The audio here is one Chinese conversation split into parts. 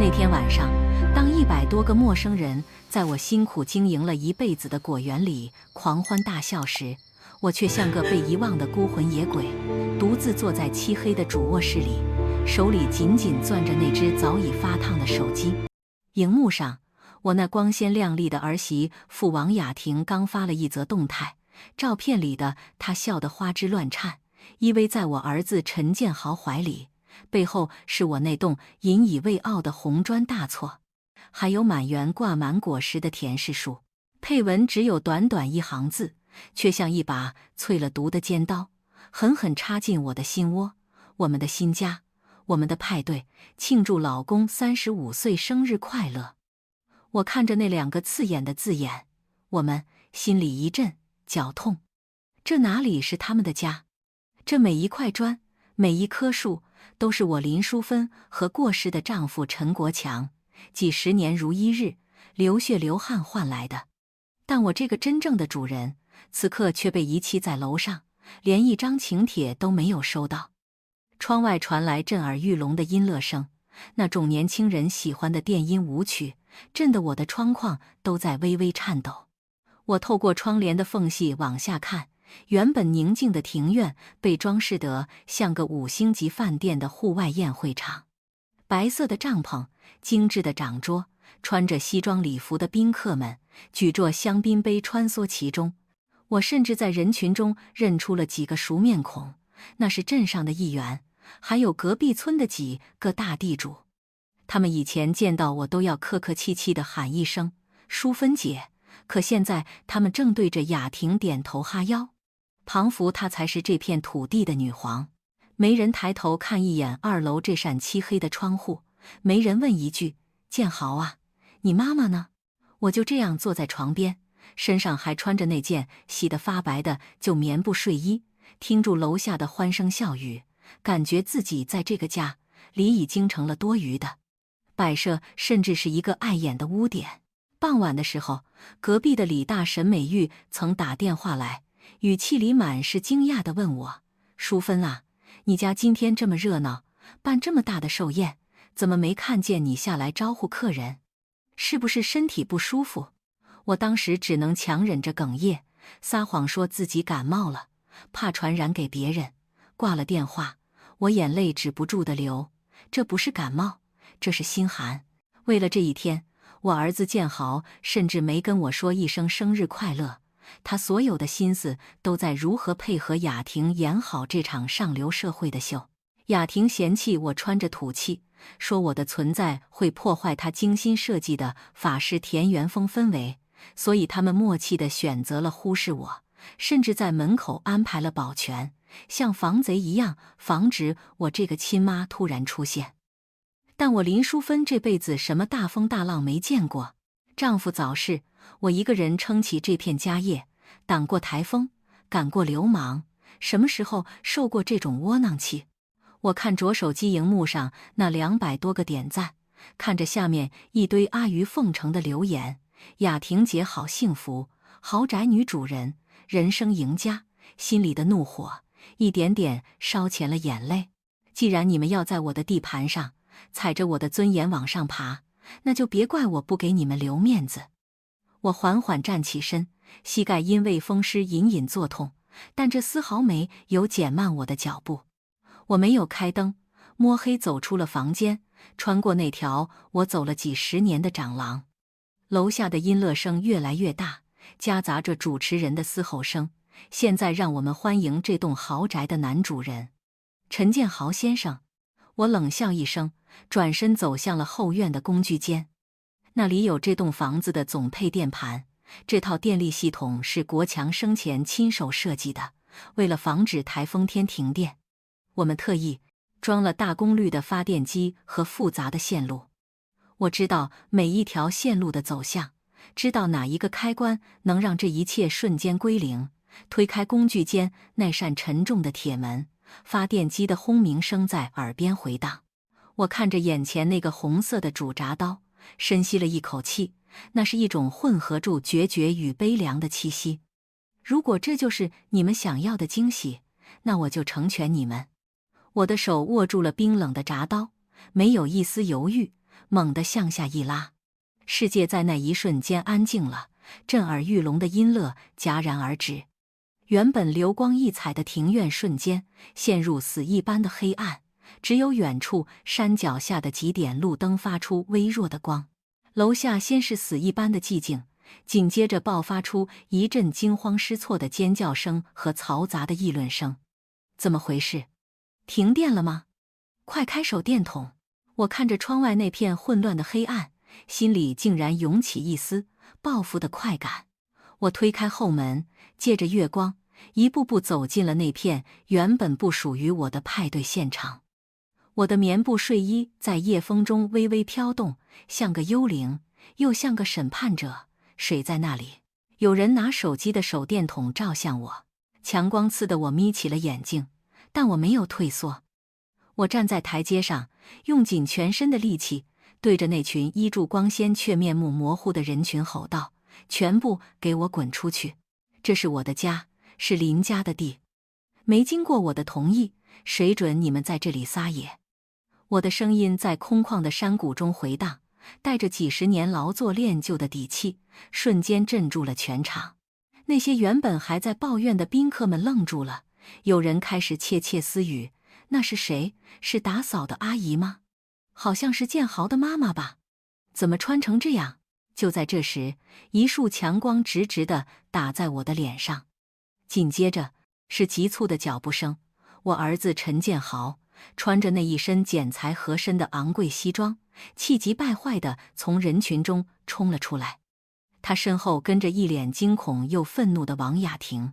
那天晚上，当100多个陌生人在我辛苦经营了一辈子的果园里狂欢大笑时，我却像个被遗忘的孤魂野鬼，独自坐在漆黑的主卧室里，手里紧紧攥着那只早已发烫的手机。荧幕上，我那光鲜亮丽的儿媳妇王雅婷刚发了一则动态，照片里的她笑得花枝乱颤，依偎在我儿子陈建豪怀里，背后是我那栋引以为傲的红砖大厝，还有满园挂满果实的田氏树。配文只有短短1行字，却像一把淬了毒的尖刀，狠狠插进我的心窝。我们的新家，我们的派对，庆祝老公35岁生日快乐。我看着那2个刺眼的字眼，我们，心里一阵绞痛。这哪里是他们的家？这每一块砖，每一棵树，都是我林淑芬和过世的丈夫陈国强几十年如一日，流血流汗换来的。但我这个真正的主人，此刻却被遗弃在楼上，连一张请帖都没有收到。窗外传来震耳欲聋的音乐声，那种年轻人喜欢的电音舞曲，震得我的窗框都在微微颤抖。我透过窗帘的缝隙往下看，原本宁静的庭院被装饰得像个5星级饭店的户外宴会场。白色的帐篷，精致的长桌，穿着西装礼服的宾客们举着香槟杯穿梭其中。我甚至在人群中认出了几个熟面孔，那是镇上的议员，还有隔壁村的几个大地主。他们以前见到我都要客客气气地喊一声淑芬姐，可现在他们正对着雅婷点头哈腰，仿佛她才是这片土地的女皇。没人抬头看一眼2楼这扇漆黑的窗户，没人问一句：建豪啊，你妈妈呢？我就这样坐在床边，身上还穿着那件洗得发白的旧棉布睡衣，听住楼下的欢声笑语，感觉自己在这个家里已经成了多余的摆设，甚至是一个碍眼的污点。傍晚的时候，隔壁的李大婶美玉曾打电话来，语气里满是惊讶地问我：淑芬啊，你家今天这么热闹，办这么大的寿宴，怎么没看见你下来招呼客人？是不是身体不舒服？我当时只能强忍着哽咽，撒谎说自己感冒了，怕传染给别人。挂了电话，我眼泪止不住地流，这不是感冒，这是心寒。为了这一天，我儿子建豪甚至没跟我说一声生日快乐，他所有的心思都在如何配合雅婷演好这场上流社会的秀。雅婷嫌弃我穿着土气，说我的存在会破坏她精心设计的法式田园风氛围，所以他们默契地选择了忽视我，甚至在门口安排了保全，像防贼一样防止我这个亲妈突然出现。但我林淑芬这辈子什么大风大浪没见过，丈夫早逝，我一个人撑起这片家业，挡过台风，赶过流氓，什么时候受过这种窝囊气？我看着手机荧幕上那200多个点赞，看着下面一堆阿谀奉承的留言，雅婷姐好幸福，豪宅女主人，人生赢家，心里的怒火一点点烧钱了眼泪。既然你们要在我的地盘上踩着我的尊严往上爬，那就别怪我不给你们留面子。我缓缓站起身，膝盖因为风湿隐隐作痛，但这丝毫没有减慢我的脚步。我没有开灯，摸黑走出了房间，穿过那条我走了几十年的长廊。楼下的音乐声越来越大，夹杂着主持人的嘶吼声。现在让我们欢迎这栋豪宅的男主人，陈建豪先生。我冷笑一声，转身走向了后院的工具间。那里有这栋房子的总配电盘，这套电力系统是国强生前亲手设计的，为了防止台风天停电，我们特意装了大功率的发电机和复杂的线路。我知道每一条线路的走向，知道哪一个开关能让这一切瞬间归零。推开工具间那扇沉重的铁门，发电机的轰鸣声在耳边回荡。我看着眼前那个红色的主铡刀，深吸了一口气，那是一种混合住决绝与悲凉的气息。如果这就是你们想要的惊喜，那我就成全你们。我的手握住了冰冷的铡刀，没有一丝犹豫，猛地向下一拉，世界在那一瞬间安静了，震耳欲聋的音乐戛然而止。原本流光溢彩的庭院瞬间陷入死一般的黑暗，只有远处山脚下的几点路灯发出微弱的光。楼下先是死一般的寂静，紧接着爆发出一阵惊慌失措的尖叫声和嘈杂的议论声。怎么回事？停电了吗？快开手电筒！我看着窗外那片混乱的黑暗，心里竟然涌起一丝报复的快感。我推开后门，借着月光，一步步走进了那片原本不属于我的派对现场。我的棉布睡衣在夜风中微微飘动，像个幽灵，又像个审判者，水在那里。有人拿手机的手电筒照向我，强光刺得我眯起了眼睛，但我没有退缩。我站在台阶上，用尽全身的力气，对着那群依著光鲜却面目模糊的人群吼道：“全部给我滚出去！这是我的家，是林家的地，没经过我的同意，谁准你们在这里撒野？”我的声音在空旷的山谷中回荡，带着几十年劳作练就的底气，瞬间镇住了全场。那些原本还在抱怨的宾客们愣住了，有人开始窃窃私语：“那是谁？是打扫的阿姨吗？好像是建豪的妈妈吧？怎么穿成这样？”就在这时，一束强光直直地打在我的脸上，紧接着是急促的脚步声。我儿子陈建豪穿着那一身剪裁合身的昂贵西装，气急败坏地从人群中冲了出来。他身后跟着一脸惊恐又愤怒的王雅婷。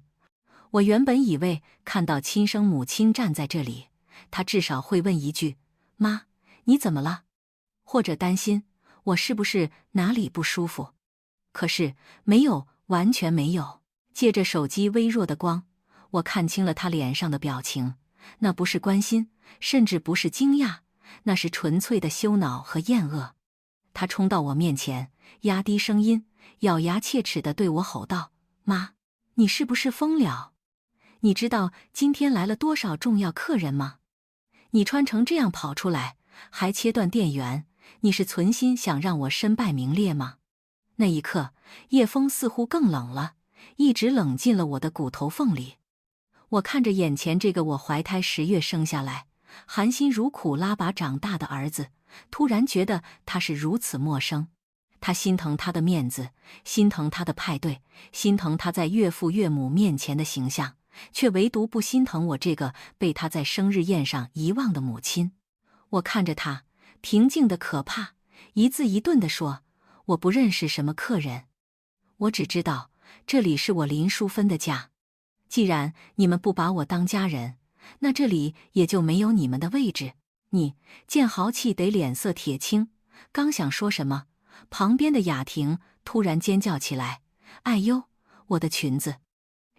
我原本以为看到亲生母亲站在这里，他至少会问一句：“妈，你怎么了？”或者担心我是不是哪里不舒服。可是没有，完全没有。借着手机微弱的光，我看清了他脸上的表情，那不是关心，甚至不是惊讶，那是纯粹的羞恼和厌恶。他冲到我面前，压低声音，咬牙切齿地对我吼道：“妈，你是不是疯了？你知道今天来了多少重要客人吗？你穿成这样跑出来，还切断电源，你是存心想让我身败名裂吗？”那一刻，夜风似乎更冷了，一直冷进了我的骨头缝里。我看着眼前这个我怀胎10月生下来，含辛茹苦拉拔长大的儿子，突然觉得他是如此陌生。他心疼他的面子，心疼他的派对，心疼他在岳父岳母面前的形象，却唯独不心疼我这个被他在生日宴上遗忘的母亲。我看着他，平静的可怕，一字一顿地说：“我不认识什么客人，我只知道这里是我林淑芬的家。既然你们不把我当家人，那这里也就没有你们的位置。”你建豪气得脸色铁青，刚想说什么，旁边的雅婷突然尖叫起来：“哎呦，我的裙子！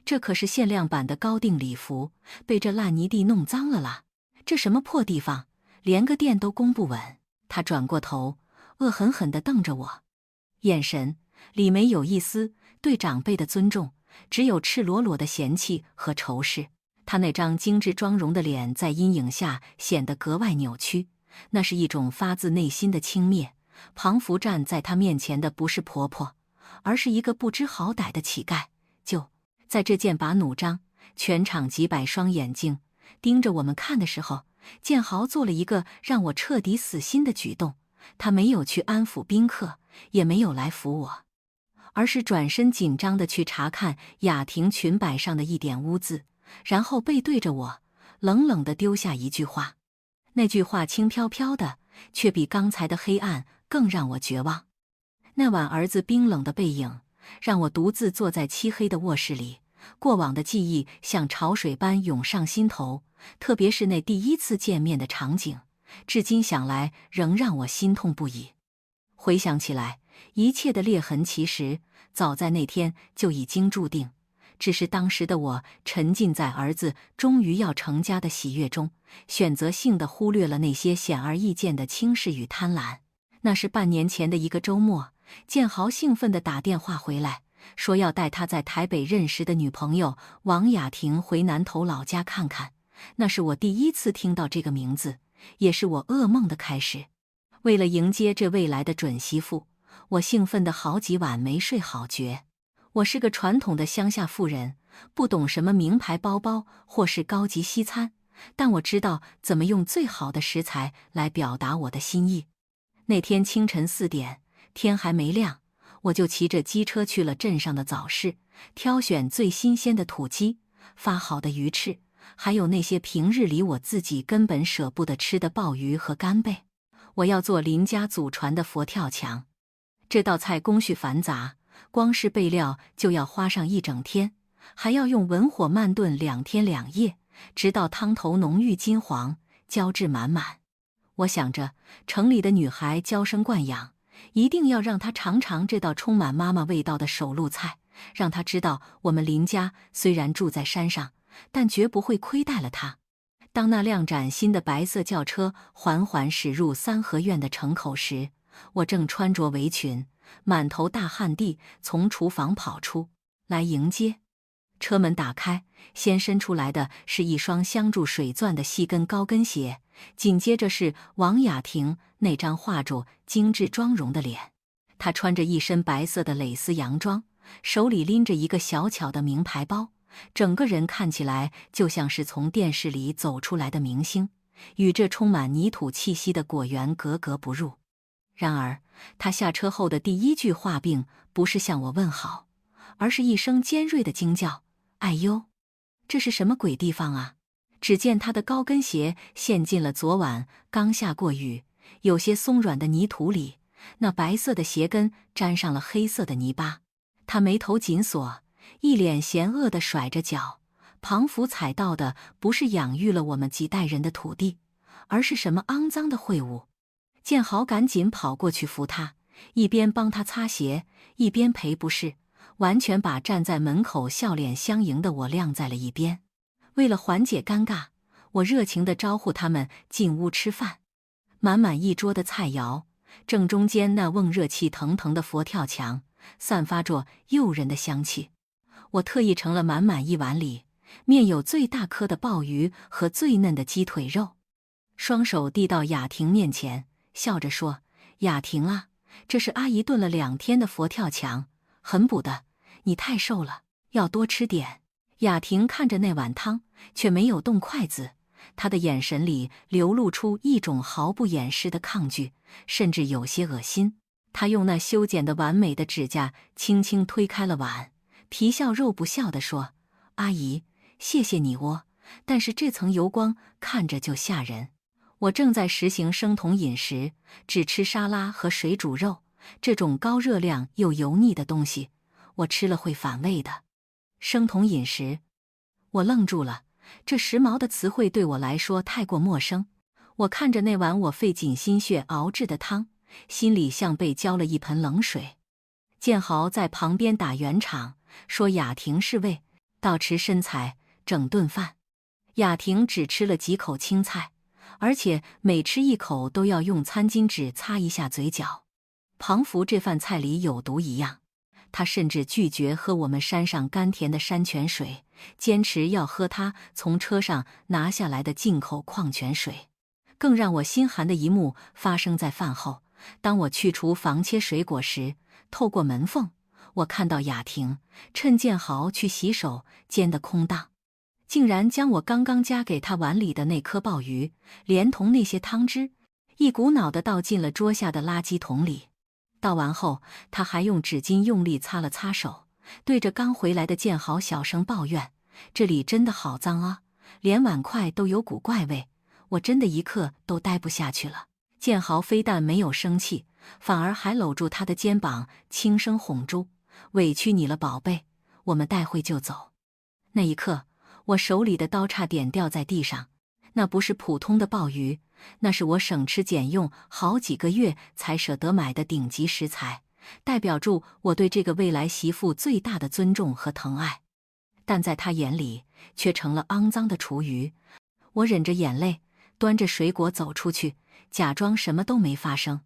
这可是限量版的高定礼服，被这烂泥地弄脏了啦！这什么破地方，连个店都供不稳！”他转过头，恶狠狠地瞪着我，眼神里没有一丝对长辈的尊重，只有赤裸裸的嫌弃和仇视。他那张精致妆容的脸在阴影下显得格外扭曲，那是一种发自内心的轻蔑。庞福站在他面前的不是婆婆，而是一个不知好歹的乞丐。就在这剑拔弩张，全场几百双眼睛盯着我们看的时候，建豪做了一个让我彻底死心的举动。他没有去安抚宾客，也没有来扶我，而是转身紧张地去查看雅婷裙摆上的一点污渍，然后背对着我，冷冷地丢下一句话。那句话轻飘飘的，却比刚才的黑暗更让我绝望。那晚儿子冰冷的背影，让我独自坐在漆黑的卧室里，过往的记忆像潮水般涌上心头，特别是那第一次见面的场景，至今想来仍让我心痛不已。回想起来，一切的裂痕其实早在那天就已经注定，只是当时的我沉浸在儿子终于要成家的喜悦中，选择性地忽略了那些显而易见的轻视与贪婪。那是半年前的一个周末，建豪兴奋地打电话回来，说要带他在台北认识的女朋友王雅婷回南投老家看看。那是我第一次听到这个名字，也是我噩梦的开始。为了迎接这未来的准媳妇，我兴奋的好几晚没睡好觉。我是个传统的乡下妇人，不懂什么名牌包包或是高级西餐，但我知道怎么用最好的食材来表达我的心意。那天清晨4点，天还没亮，我就骑着机车去了镇上的早市，挑选最新鲜的土鸡、发好的鱼翅，还有那些平日里我自己根本舍不得吃的鲍鱼和干贝。我要做林家祖传的佛跳墙。这道菜工序繁杂，光是备料就要花上1整天，还要用文火慢炖2天2夜，直到汤头浓郁金黄，胶质满满。我想着，城里的女孩娇生惯养，一定要让她尝尝这道充满妈妈味道的手路菜，让她知道我们林家虽然住在山上，但绝不会亏待了她。当那辆崭新的白色轿车缓缓驶入三合院的城口时，我正穿着围裙，满头大汗地从厨房跑出来迎接。车门打开，先伸出来的是一双镶住水钻的细跟高跟鞋，紧接着是王雅婷那张画着精致妆容的脸。她穿着一身白色的蕾丝洋装，手里拎着一个小巧的名牌包，整个人看起来就像是从电视里走出来的明星，与这充满泥土气息的果园格格不入。然而，她下车后的第一句话并不是向我问好，而是一声尖锐的惊叫：“哎呦，这是什么鬼地方啊！”只见她的高跟鞋陷进了昨晚刚下过雨、有些松软的泥土里，那白色的鞋跟沾上了黑色的泥巴。她眉头紧锁，一脸嫌恶地甩着脚，仿佛踩到的不是养育了我们几代人的土地，而是什么肮脏的秽物。建豪赶紧跑过去扶她，一边帮她擦鞋，一边赔不是，完全把站在门口笑脸相迎的我晾在了一边。为了缓解尴尬，我热情地招呼他们进屋吃饭。满满一桌的菜肴，正中间那瓮热气腾腾的佛跳墙，散发着诱人的香气。我特意盛了满满一碗里，面有最大颗的鲍鱼和最嫩的鸡腿肉，双手递到雅婷面前，笑着说：“雅婷啊，这是阿姨炖了2天的佛跳墙，很补的，你太瘦了，要多吃点。”雅婷看着那碗汤，却没有动筷子，她的眼神里流露出一种毫不掩饰的抗拒，甚至有些恶心。她用那修剪得完美的指甲轻轻推开了碗，皮笑肉不笑地说：“阿姨，谢谢你哦，但是这层油光看着就吓人。我正在实行生酮饮食，只吃沙拉和水煮肉，这种高热量又油腻的东西，我吃了会反胃的。”生酮饮食，我愣住了，这时髦的词汇对我来说太过陌生。我看着那碗我费尽心血熬制的汤，心里像被浇了一盆冷水。建豪在旁边打圆场，说雅婷是为倒持身材整顿饭。雅婷只吃了几口青菜，而且每吃一口都要用餐巾纸擦一下嘴角，仿佛这饭菜里有毒一样。他甚至拒绝喝我们山上甘甜的山泉水，坚持要喝他从车上拿下来的进口矿泉水。更让我心寒的一幕发生在饭后，当我去厨房切水果时，透过门缝，我看到雅婷趁建豪去洗手间的空档，竟然将我刚刚夹给他碗里的那颗鲍鱼，连同那些汤汁，一股脑地倒进了桌下的垃圾桶里。倒完后，他还用纸巾用力擦了擦手，对着刚回来的建豪小声抱怨：“这里真的好脏啊，连碗筷都有股怪味，我真的一刻都待不下去了。”建豪非但没有生气，反而还搂住他的肩膀，轻声哄住：“委屈你了，宝贝，我们待会就走。”那一刻，我手里的刀差点掉在地上。那不是普通的鲍鱼，那是我省吃俭用好几个月才舍得买的顶级食材，代表住我对这个未来媳妇最大的尊重和疼爱。但在他眼里，却成了肮脏的厨余。我忍着眼泪，端着水果走出去，假装什么都没发生。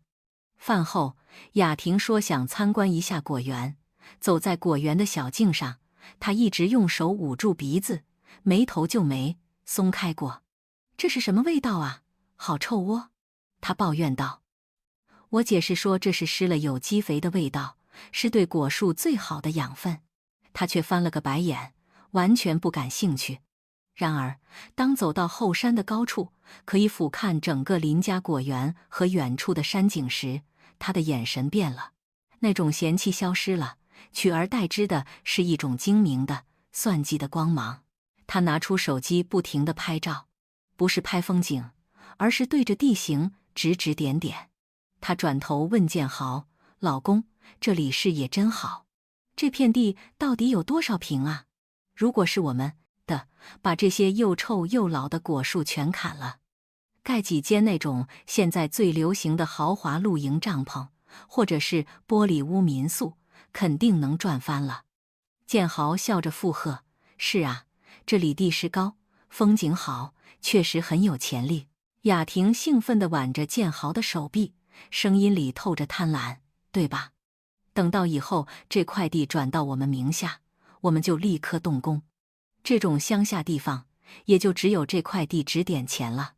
饭后，雅婷说想参观一下果园。走在果园的小径上，她一直用手捂住鼻子，眉头就没松开过。“这是什么味道啊？好臭哦！”她抱怨道。我解释说这是施了有机肥的味道，是对果树最好的养分。他却翻了个白眼，完全不感兴趣。然而，当走到后山的高处，可以俯瞰整个邻家果园和远处的山景时，他的眼神变了，那种嫌弃消失了，取而代之的是一种精明的、算计的光芒。他拿出手机不停地拍照，不是拍风景，而是对着地形指指点点。他转头问建豪：“老公，这里视野真好，这片地到底有多少平啊？如果是我们的，把这些又臭又老的果树全砍了，盖几间那种现在最流行的豪华露营帐篷，或者是玻璃屋民宿，肯定能赚翻了。”建豪笑着附和：“是啊，这里地势高，风景好，确实很有潜力。”雅婷兴奋地挽着建豪的手臂，声音里透着贪婪：“对吧？等到以后这块地转到我们名下，我们就立刻动工。这种乡下地方，也就只有这块地值点钱了。”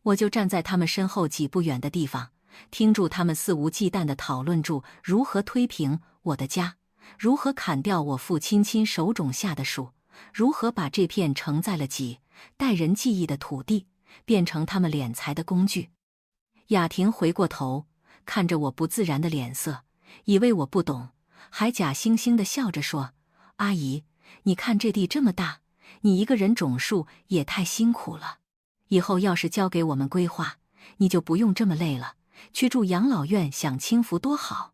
我就站在他们身后几步远的地方，听住他们肆无忌惮地讨论住如何推平我的家，如何砍掉我父亲手种下的树，如何把这片承载了几代人记忆的土地变成他们敛财的工具。雅婷回过头，看着我不自然的脸色，以为我不懂，还假惺惺地笑着说：“阿姨，你看这地这么大，你一个人种树也太辛苦了。以后要是交给我们规划，你就不用这么累了，去住养老院享清福多好。”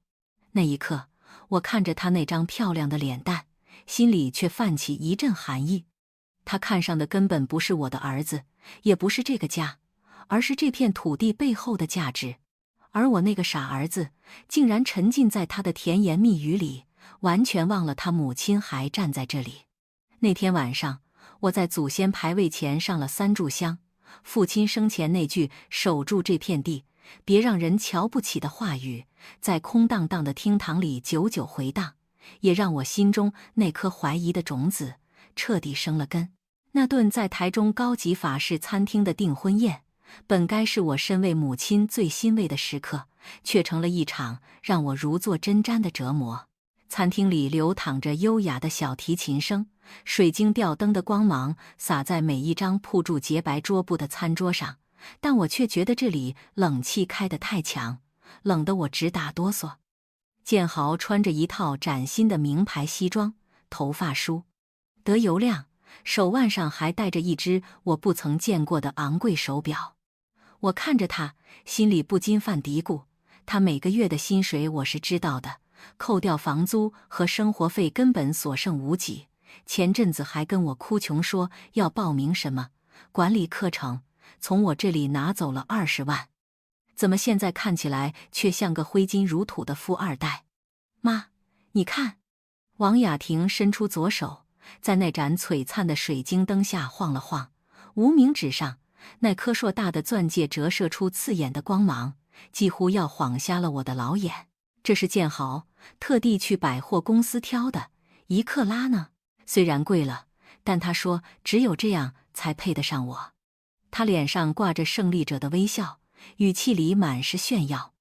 那一刻，我看着他那张漂亮的脸蛋，心里却泛起一阵寒意。他看上的根本不是我的儿子，也不是这个家，而是这片土地背后的价值。而我那个傻儿子，竟然沉浸在他的甜言蜜语里，完全忘了他母亲还站在这里。那天晚上，我在祖先牌位前上了3炷香，父亲生前那句守住这片地，别让人瞧不起的话语，在空荡荡的厅堂里久久回荡，也让我心中那颗怀疑的种子彻底生了根。那顿在台中高级法式餐厅的订婚宴，本该是我身为母亲最欣慰的时刻，却成了一场让我如坐针毡的折磨。餐厅里流淌着优雅的小提琴声，水晶吊灯的光芒洒在每一张铺住洁白桌布的餐桌上，但我却觉得这里冷气开得太强，冷得我直打哆嗦。建豪穿着一套崭新的名牌西装，头发梳得油亮，手腕上还戴着一只我不曾见过的昂贵手表。我看着他，心里不禁犯嘀咕：他每个月的薪水我是知道的，扣掉房租和生活费根本所剩无几。前阵子还跟我哭穷说要报名什么管理课程，从我这里拿走了20万。怎么现在看起来却像个挥金如土的富二代？妈，你看。王雅婷伸出左手，在那盏璀璨的水晶灯下晃了晃，无名指上那颗硕大的钻戒折射出刺眼的光芒，几乎要晃瞎了我的老眼。这是建豪特地去百货公司挑的，1克拉呢，虽然贵了，但他说只有这样才配得上我。他脸上挂着胜利者的微笑，语气里满是炫耀。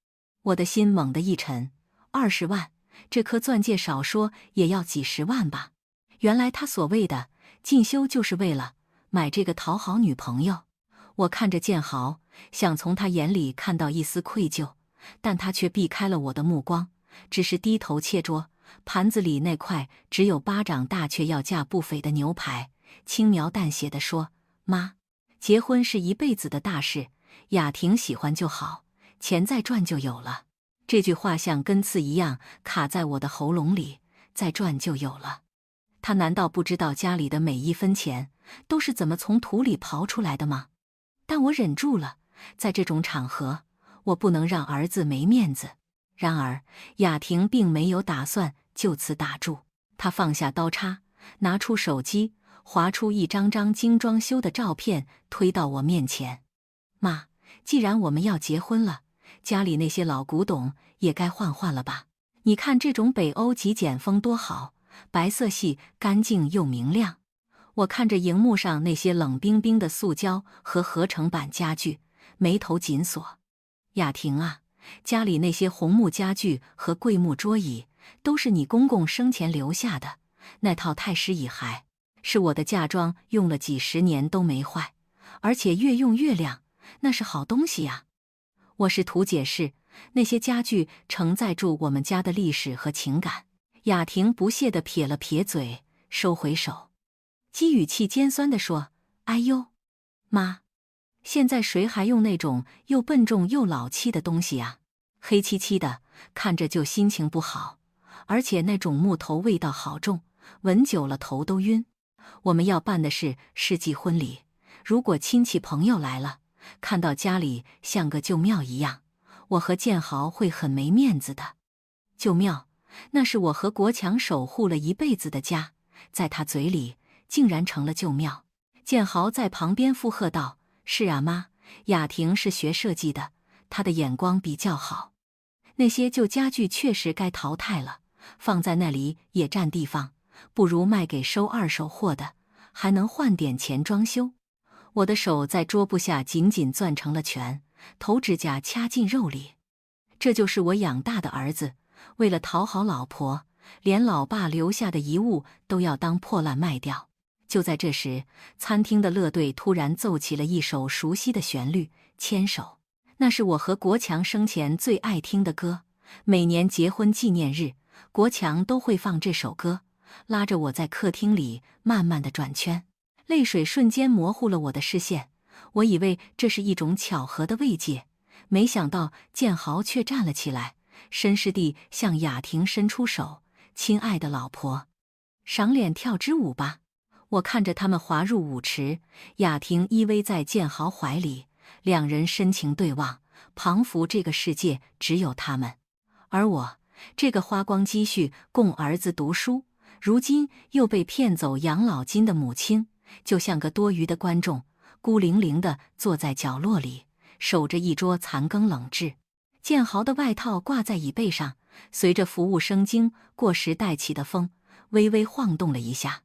我的心猛地一沉，20万，这颗钻戒少说也要几10万吧。原来他所谓的进修就是为了买这个讨好女朋友。我看着建豪，想从他眼里看到一丝愧疚，但他却避开了我的目光，只是低头切桌，盘子里那块只有巴掌大却要价不菲的牛排，轻描淡写地说：“妈，结婚是一辈子的大事，雅婷喜欢就好，钱再赚就有了。”这句话像根刺一样卡在我的喉咙里，再赚就有了。他难道不知道家里的每一分钱都是怎么从土里刨出来的吗？但我忍住了，在这种场合，我不能让儿子没面子。然而，雅婷并没有打算就此打住，她放下刀叉，拿出手机，划出一张张精装修的照片，推到我面前。妈，既然我们要结婚了，家里那些老古董也该换换了吧？你看这种北欧极简风多好，白色系，干净又明亮。我看着荧幕上那些冷冰冰的塑胶和合成板家具，眉头紧锁。雅婷啊，家里那些红木家具和桂木桌椅都是你公公生前留下的，那套太师椅还是我的嫁妆，用了几十年都没坏，而且越用越亮，那是好东西呀。我试图解释，那些家具承载住我们家的历史和情感。雅婷不屑地撇了撇嘴，收回手，姬语气尖酸地说：“哎呦，妈，现在谁还用那种又笨重又老气的东西呀？黑漆漆的，看着就心情不好，而且那种木头味道好重，闻久了头都晕。我们要办的是世纪婚礼，如果亲戚朋友来了，看到家里像个旧庙一样，我和建豪会很没面子的。旧庙，那是我和国强守护了一辈子的家，在他嘴里竟然成了旧庙。”建豪在旁边附和道：“是啊，妈，雅婷是学设计的，她的眼光比较好。那些旧家具确实该淘汰了，放在那里也占地方，不如卖给收二手货的，还能换点钱装修。”我的手在桌布下紧紧攥成了拳，头指甲掐进肉里。这就是我养大的儿子，为了讨好老婆，连老爸留下的遗物都要当破烂卖掉。就在这时，餐厅的乐队突然奏起了一首熟悉的旋律，《牵手》。那是我和国强生前最爱听的歌，每年结婚纪念日，国强都会放这首歌，拉着我在客厅里慢慢地转圈。泪水瞬间模糊了我的视线，我以为这是一种巧合的慰藉，没想到建豪却站了起来，绅士地向雅婷伸出手：“亲爱的老婆，赏脸跳支舞吧。”我看着他们滑入舞池，雅婷依偎在建豪怀里，两人深情对望，仿佛这个世界只有他们。而我，这个花光积蓄供儿子读书，如今又被骗走养老金的母亲，就像个多余的观众，孤零零地坐在角落里，守着一桌残羹冷炙。建豪的外套挂在椅背上，随着服务生经过时带起的风，微微晃动了一下。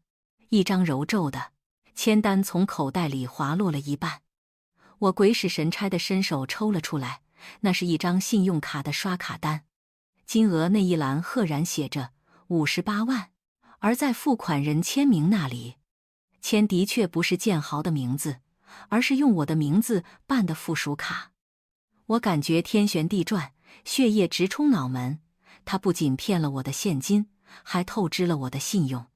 一张揉皱的签单从口袋里滑落了一半，我鬼使神差地伸手抽了出来，那是一张信用卡的刷卡单，金额那一栏赫然写着58万，而在付款人签名那里，签的确不是建豪的名字，而是用我的名字办的附属卡。我感觉天旋地转，血液直冲脑门，他不仅骗了我的现金，还透支了我的信用。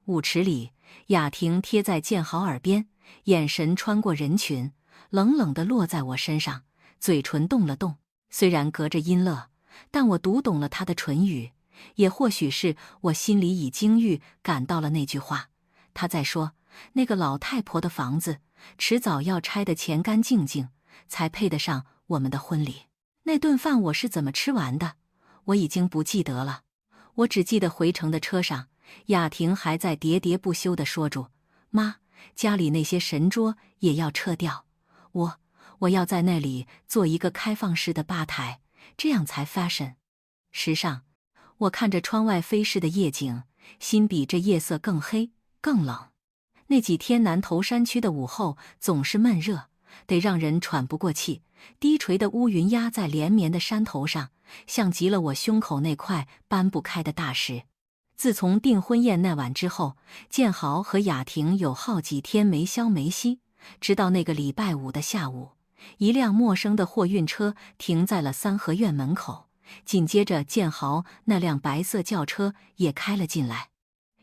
舞池里，雅婷贴在建豪耳边，眼神穿过人群，冷冷地落在我身上，嘴唇动了动。虽然隔着音乐，但我读懂了她的唇语，也或许是我心里已经预感到了那句话。她在说，那个老太婆的房子，迟早要拆得前干净净，才配得上我们的婚礼。那顿饭我是怎么吃完的，我已经不记得了。我只记得回程的车上，雅婷还在喋喋不休地说着：“妈，家里那些神桌也要撤掉，我要在那里做一个开放式的吧台，这样才 fashion 时尚。”我看着窗外飞逝的夜景，心比这夜色更黑更冷。那几天南头山区的午后总是闷热，得让人喘不过气。低垂的乌云压在连绵的山头上，像极了我胸口那块搬不开的大石。自从订婚宴那晚之后，建豪和雅婷有好几天没消没息，直到那个礼拜五的下午，一辆陌生的货运车停在了三合院门口，紧接着建豪那辆白色轿车也开了进来。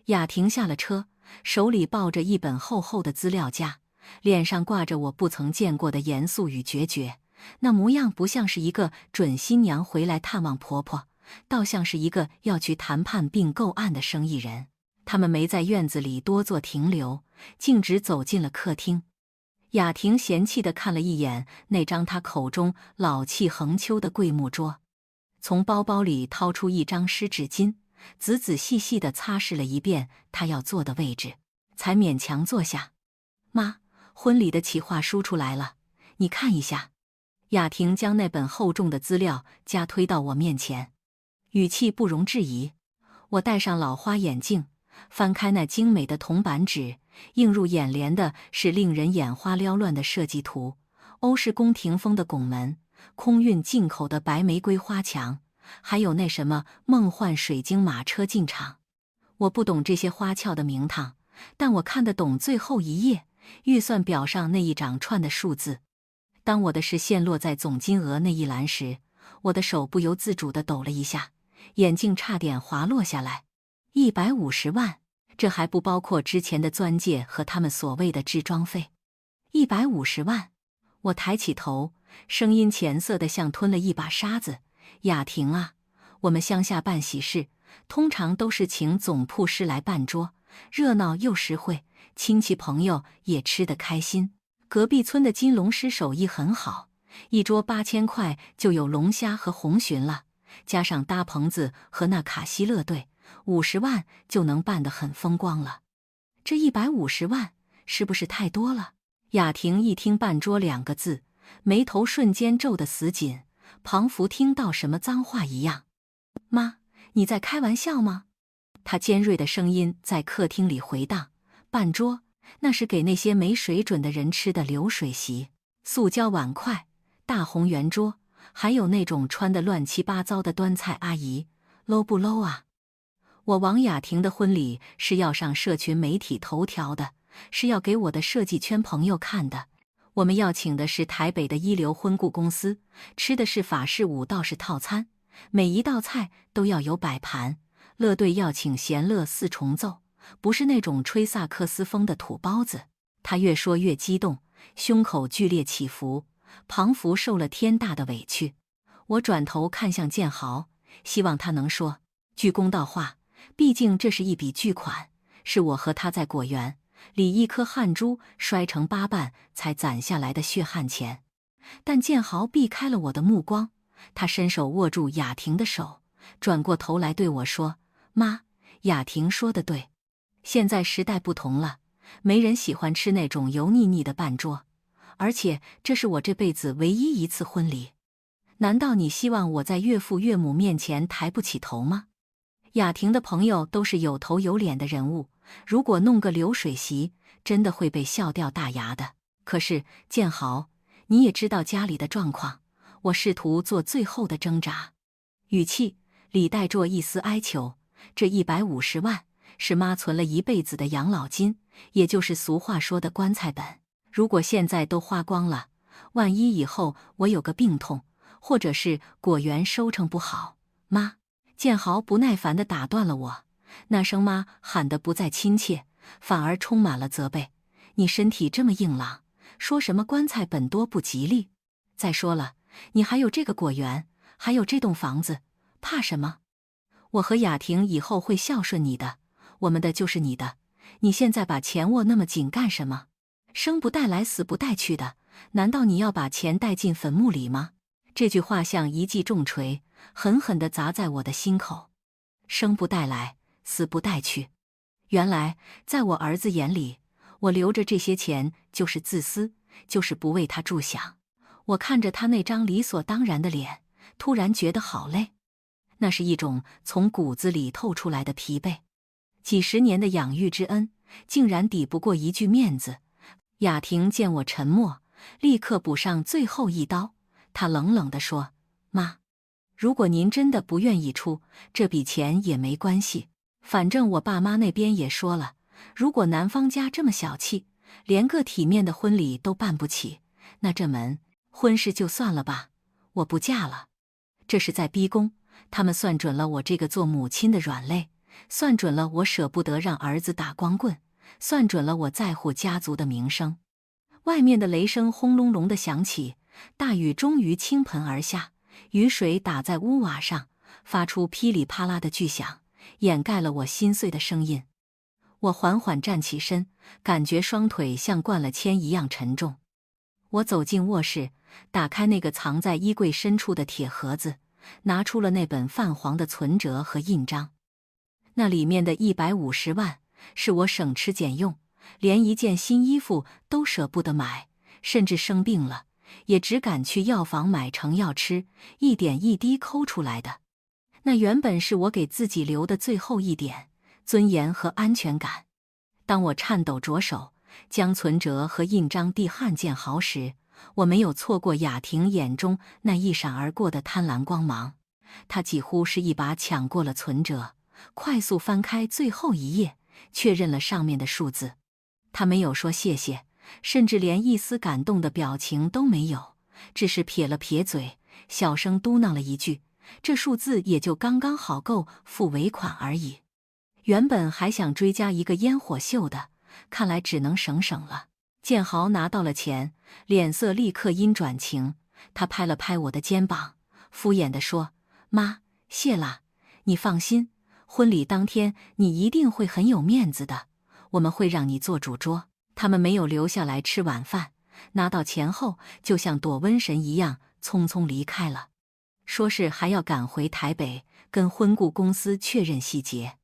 雅婷下了车，手里抱着一本厚厚的资料夹，脸上挂着我不曾见过的严肃与决绝，那模样不像是一个准新娘回来探望婆婆，倒像是一个要去谈判并购案的生意人。他们没在院子里多做停留，径直走进了客厅。雅婷嫌弃地看了一眼那张她口中老气横秋的桂木桌，从包包里掏出一张湿纸巾，仔仔细细地擦拭了一遍她要坐的位置，才勉强坐下。妈，婚礼的企划书出来了，你看一下。雅婷将那本厚重的资料夹推到我面前，语气不容置疑。我戴上老花眼镜，翻开那精美的铜板纸，映入眼帘的是令人眼花缭乱的设计图：欧式宫廷风的拱门，空运进口的白玫瑰花墙，还有那什么梦幻水晶马车进场。我不懂这些花俏的名堂，但我看得懂最后一页预算表上那一长串的数字。当我的视线落在总金额那一栏时，我的手不由自主地抖了一下，眼镜差点滑落下来。150万，这还不包括之前的钻戒和他们所谓的置装费。150万！我抬起头，声音浅色的像吞了一把沙子。雅婷啊，我们乡下办喜事，通常都是请总铺师来办桌，热闹又实惠，亲戚朋友也吃得开心。隔壁村的金龙师手艺很好，一桌8000块就有龙虾和红鲟了，加上搭棚子和那卡西乐队，50万就能办得很风光了。这150万是不是太多了？雅婷一听办桌2个字，眉头瞬间皱得死紧，仿佛听到什么脏话一样。妈，你在开玩笑吗？她尖锐的声音在客厅里回荡。办桌，那是给那些没水准的人吃的流水席，塑胶碗筷，大红圆桌，还有那种穿得乱七八糟的端菜阿姨，low 不 low 啊？我王雅婷的婚礼是要上社群媒体头条的，是要给我的设计圈朋友看的。我们要请的是台北的一流婚顾公司，吃的是法式5道式套餐，每一道菜都要有摆盘。乐队要请弦乐4重奏，不是那种吹萨克斯风的土包子。他越说越激动，胸口剧烈起伏，仿佛受了天大的委屈。我转头看向建豪，希望他能说句公道话，毕竟这是一笔巨款，是我和他在果园里一颗汗珠摔成8瓣才攒下来的血汗钱。但建豪避开了我的目光，他伸手握住雅婷的手，转过头来对我说：妈，雅婷说得对，现在时代不同了，没人喜欢吃那种油腻腻的办桌，而且这是我这辈子唯一一次婚礼。难道你希望我在岳父岳母面前抬不起头吗？雅婷的朋友都是有头有脸的人物，如果弄个流水席，真的会被笑掉大牙的。可是建豪，你也知道家里的状况。我试图做最后的挣扎，语气里带着一丝哀求。这150万是妈存了一辈子的养老金，也就是俗话说的棺材本。如果现在都花光了，万一以后我有个病痛，或者是果园收成不好，妈……建豪不耐烦地打断了我，那声妈喊得不再亲切，反而充满了责备。你身体这么硬朗，说什么棺材本多不吉利？再说了，你还有这个果园，还有这栋房子，怕什么？我和雅婷以后会孝顺你的，我们的就是你的。你现在把钱握那么紧干什么？生不带来死不带去的，难道你要把钱带进坟墓里吗？这句话像一记重锤，狠狠地砸在我的心口。生不带来，死不带去。原来在我儿子眼里，我留着这些钱就是自私，就是不为他着想。我看着他那张理所当然的脸，突然觉得好累。那是一种从骨子里透出来的疲惫。几十年的养育之恩，竟然抵不过一句面子。雅婷见我沉默，立刻补上最后一刀。她冷冷地说：妈，如果您真的不愿意出这笔钱也没关系，反正我爸妈那边也说了，如果男方家这么小气，连个体面的婚礼都办不起，那这门婚事就算了吧，我不嫁了。这是在逼宫，他们算准了我这个做母亲的软肋，算准了我舍不得让儿子打光棍，算准了我在乎家族的名声。外面的雷声轰隆隆地响起，大雨终于倾盆而下，雨水打在屋瓦上，发出噼里啪啦的巨响，掩盖了我心碎的声音。我缓缓站起身，感觉双腿像灌了铅一样沉重。我走进卧室，打开那个藏在衣柜深处的铁盒子，拿出了那本泛黄的存折和印章。那里面的150万是我省吃俭用，连一件新衣服都舍不得买，甚至生病了也只敢去药房买成药吃，一点一滴抠出来的。那原本是我给自己留的最后一点尊严和安全感。当我颤抖着手将存折和印章递汉建豪时，我没有错过雅婷眼中那一闪而过的贪婪光芒。她几乎是一把抢过了存折，快速翻开最后一页，确认了上面的数字。她没有说谢谢，甚至连一丝感动的表情都没有，只是撇了撇嘴，小声嘟囔了一句：“这数字也就刚刚好够付尾款而已。”原本还想追加一个烟火秀的，看来只能省省了。建豪拿到了钱，脸色立刻阴转晴。他拍了拍我的肩膀，敷衍地说：“妈，谢啦，你放心，婚礼当天你一定会很有面子的，我们会让你做主桌。”他们没有留下来吃晚饭，拿到钱后就像躲瘟神一样匆匆离开了，说是还要赶回台北跟婚顾公司确认细节。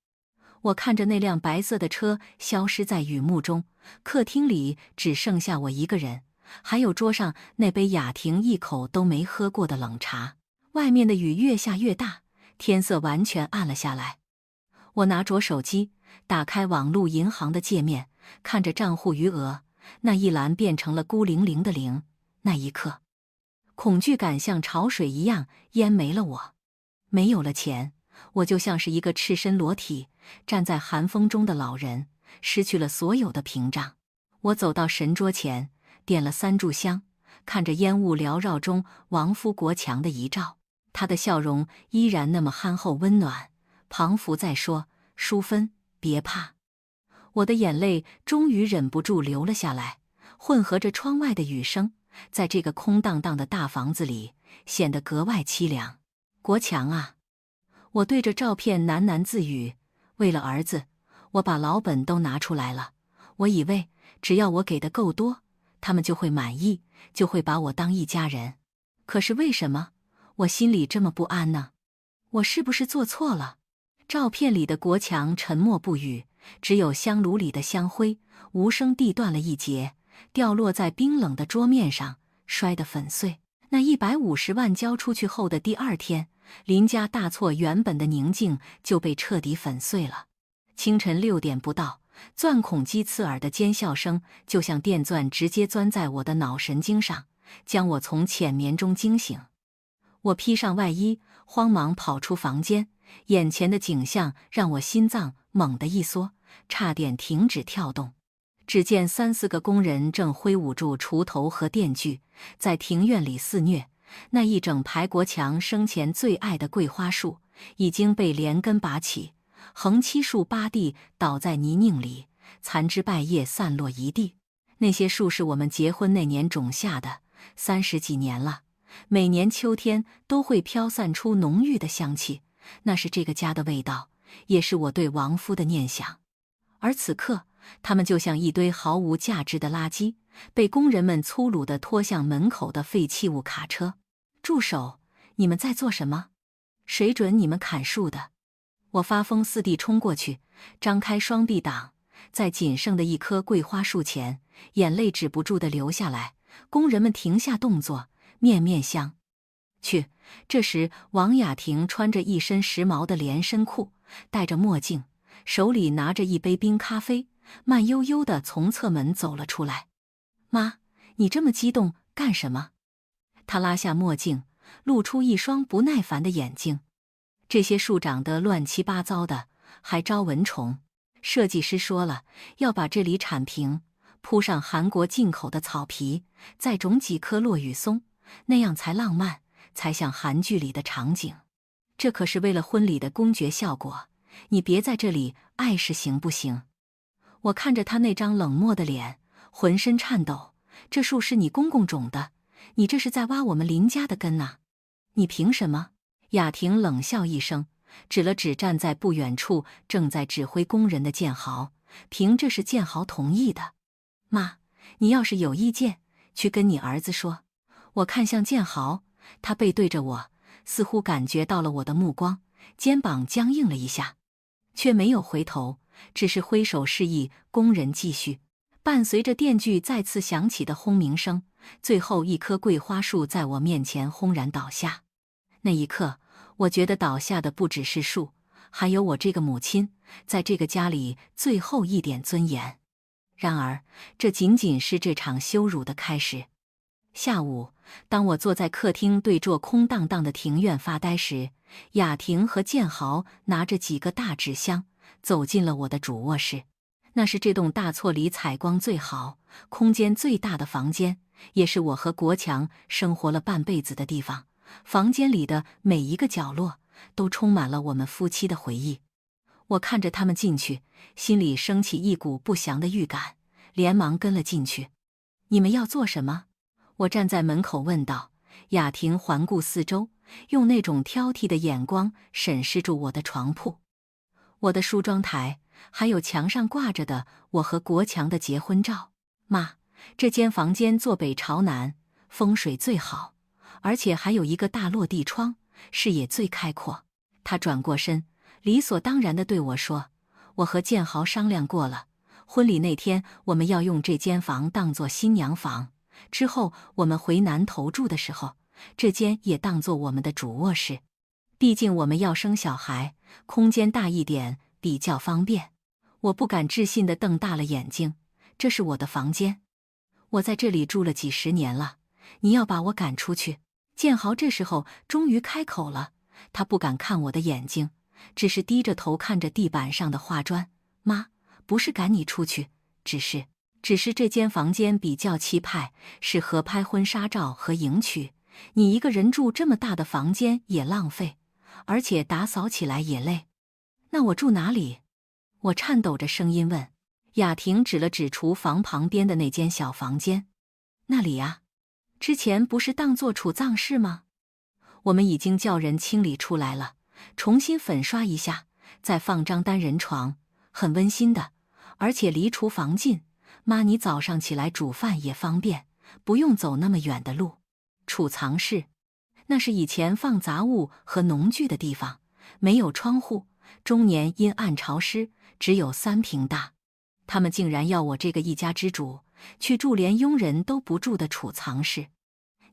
我看着那辆白色的车消失在雨幕中，客厅里只剩下我一个人，还有桌上那杯雅婷一口都没喝过的冷茶。外面的雨越下越大，天色完全暗了下来。我拿着手机，打开网路银行的界面，看着账户余额，那一栏变成了孤零零的零。那一刻，恐惧感像潮水一样淹没了我。没有了钱，我就像是一个赤身裸体站在寒风中的老人，失去了所有的屏障。我走到神桌前，点了3炷香，看着烟雾缭绕中亡夫国强的遗照，他的笑容依然那么憨厚温暖，彷佛在说：“淑芬，别怕。”我的眼泪终于忍不住流了下来，混合着窗外的雨声，在这个空荡荡的大房子里显得格外凄凉。国强啊！我对着照片喃喃自语，为了儿子，我把老本都拿出来了。我以为只要我给的够多，他们就会满意，就会把我当一家人。可是为什么我心里这么不安呢？我是不是做错了？照片里的国强沉默不语，只有香炉里的香灰无声地断了一截，掉落在冰冷的桌面上，摔得粉碎。那150万交出去后的第2天，林家大错原本的宁静就被彻底粉碎了。清晨6点不到，钻孔机刺耳的尖笑声就像电钻直接钻在我的脑神经上，将我从浅眠中惊醒。我披上外衣，慌忙跑出房间，眼前的景象让我心脏猛地一缩，差点停止跳动。只见3、4个工人正挥舞住锄头和电锯，在庭院里肆虐。那一整排国强生前最爱的桂花树已经被连根拔起，横7竖8地倒在泥泞里，残枝败叶散落一地。那些树是我们结婚那年种下的，30几年了，每年秋天都会飘散出浓郁的香气，那是这个家的味道，也是我对亡夫的念想。而此刻，他们就像一堆毫无价值的垃圾，被工人们粗鲁地拖向门口的废弃物卡车。住手！你们在做什么？谁准你们砍树的？我发疯似地冲过去，张开双臂挡在仅剩的一棵桂花树前，眼泪止不住地流下来。工人们停下动作，面面相觑。这时，王雅婷穿着一身时髦的连身裤，戴着墨镜，手里拿着一杯冰咖啡，慢悠悠地从侧门走了出来。妈，你这么激动干什么？她拉下墨镜，露出一双不耐烦的眼睛。这些树长得乱七八糟的，还招蚊虫。设计师说了，要把这里铲平，铺上韩国进口的草皮，再种几棵落羽松，那样才浪漫，才像韩剧里的场景。这可是为了婚礼的公爵效果，你别在这里碍事行不行？我看着他那张冷漠的脸，浑身颤抖。这树是你公公种的，你这是在挖我们林家的根呐！你凭什么？雅婷冷笑一声，指了指站在不远处正在指挥工人的建豪，凭这是建豪同意的。妈，你要是有意见，去跟你儿子说。我看向建豪，他背对着我，似乎感觉到了我的目光，肩膀僵硬了一下，却没有回头，只是挥手示意工人继续。伴随着电锯再次响起的轰鸣声，最后一棵桂花树在我面前轰然倒下。那一刻，我觉得倒下的不只是树，还有我这个母亲，在这个家里最后一点尊严。然而，这仅仅是这场羞辱的开始。下午，当我坐在客厅对着空荡荡的庭院发呆时，雅婷和建豪拿着几个大纸箱走进了我的主卧室。那是这栋大错里采光最好、空间最大的房间，也是我和国强生活了半辈子的地方。房间里的每一个角落都充满了我们夫妻的回忆。我看着他们进去，心里升起一股不祥的预感，连忙跟了进去。你们要做什么？我站在门口问道。雅婷环顾四周，用那种挑剔的眼光审视住我的床铺、我的梳妆台，还有墙上挂着的我和国强的结婚照。妈，这间房间坐北朝南，风水最好，而且还有一个大落地窗，视野最开阔。她转过身，理所当然地对我说：“我和建豪商量过了，婚礼那天我们要用这间房当作新娘房，之后我们回南头住的时候，这间也当作我们的主卧室。毕竟我们要生小孩，空间大一点比较方便。”我不敢置信地瞪大了眼睛：“这是我的房间？我在这里住了几十年了，你要把我赶出去？”建豪这时候终于开口了，他不敢看我的眼睛，只是低着头看着地板上的花砖。“妈，不是赶你出去，只是这间房间比较气派，适合拍婚纱照和迎娶。你一个人住这么大的房间也浪费，而且打扫起来也累。那我住哪里？”我颤抖着声音问。雅婷指了指厨房旁边的那间小房间。“那里呀，之前不是当作储藏室吗？我们已经叫人清理出来了，重新粉刷一下，再放张单人床，很温馨的，而且离厨房近。妈，你早上起来煮饭也方便，不用走那么远的路。”储藏室，那是以前放杂物和农具的地方，没有窗户，终年阴暗潮湿，只有3平大。他们竟然要我这个一家之主去住连佣人都不住的储藏室。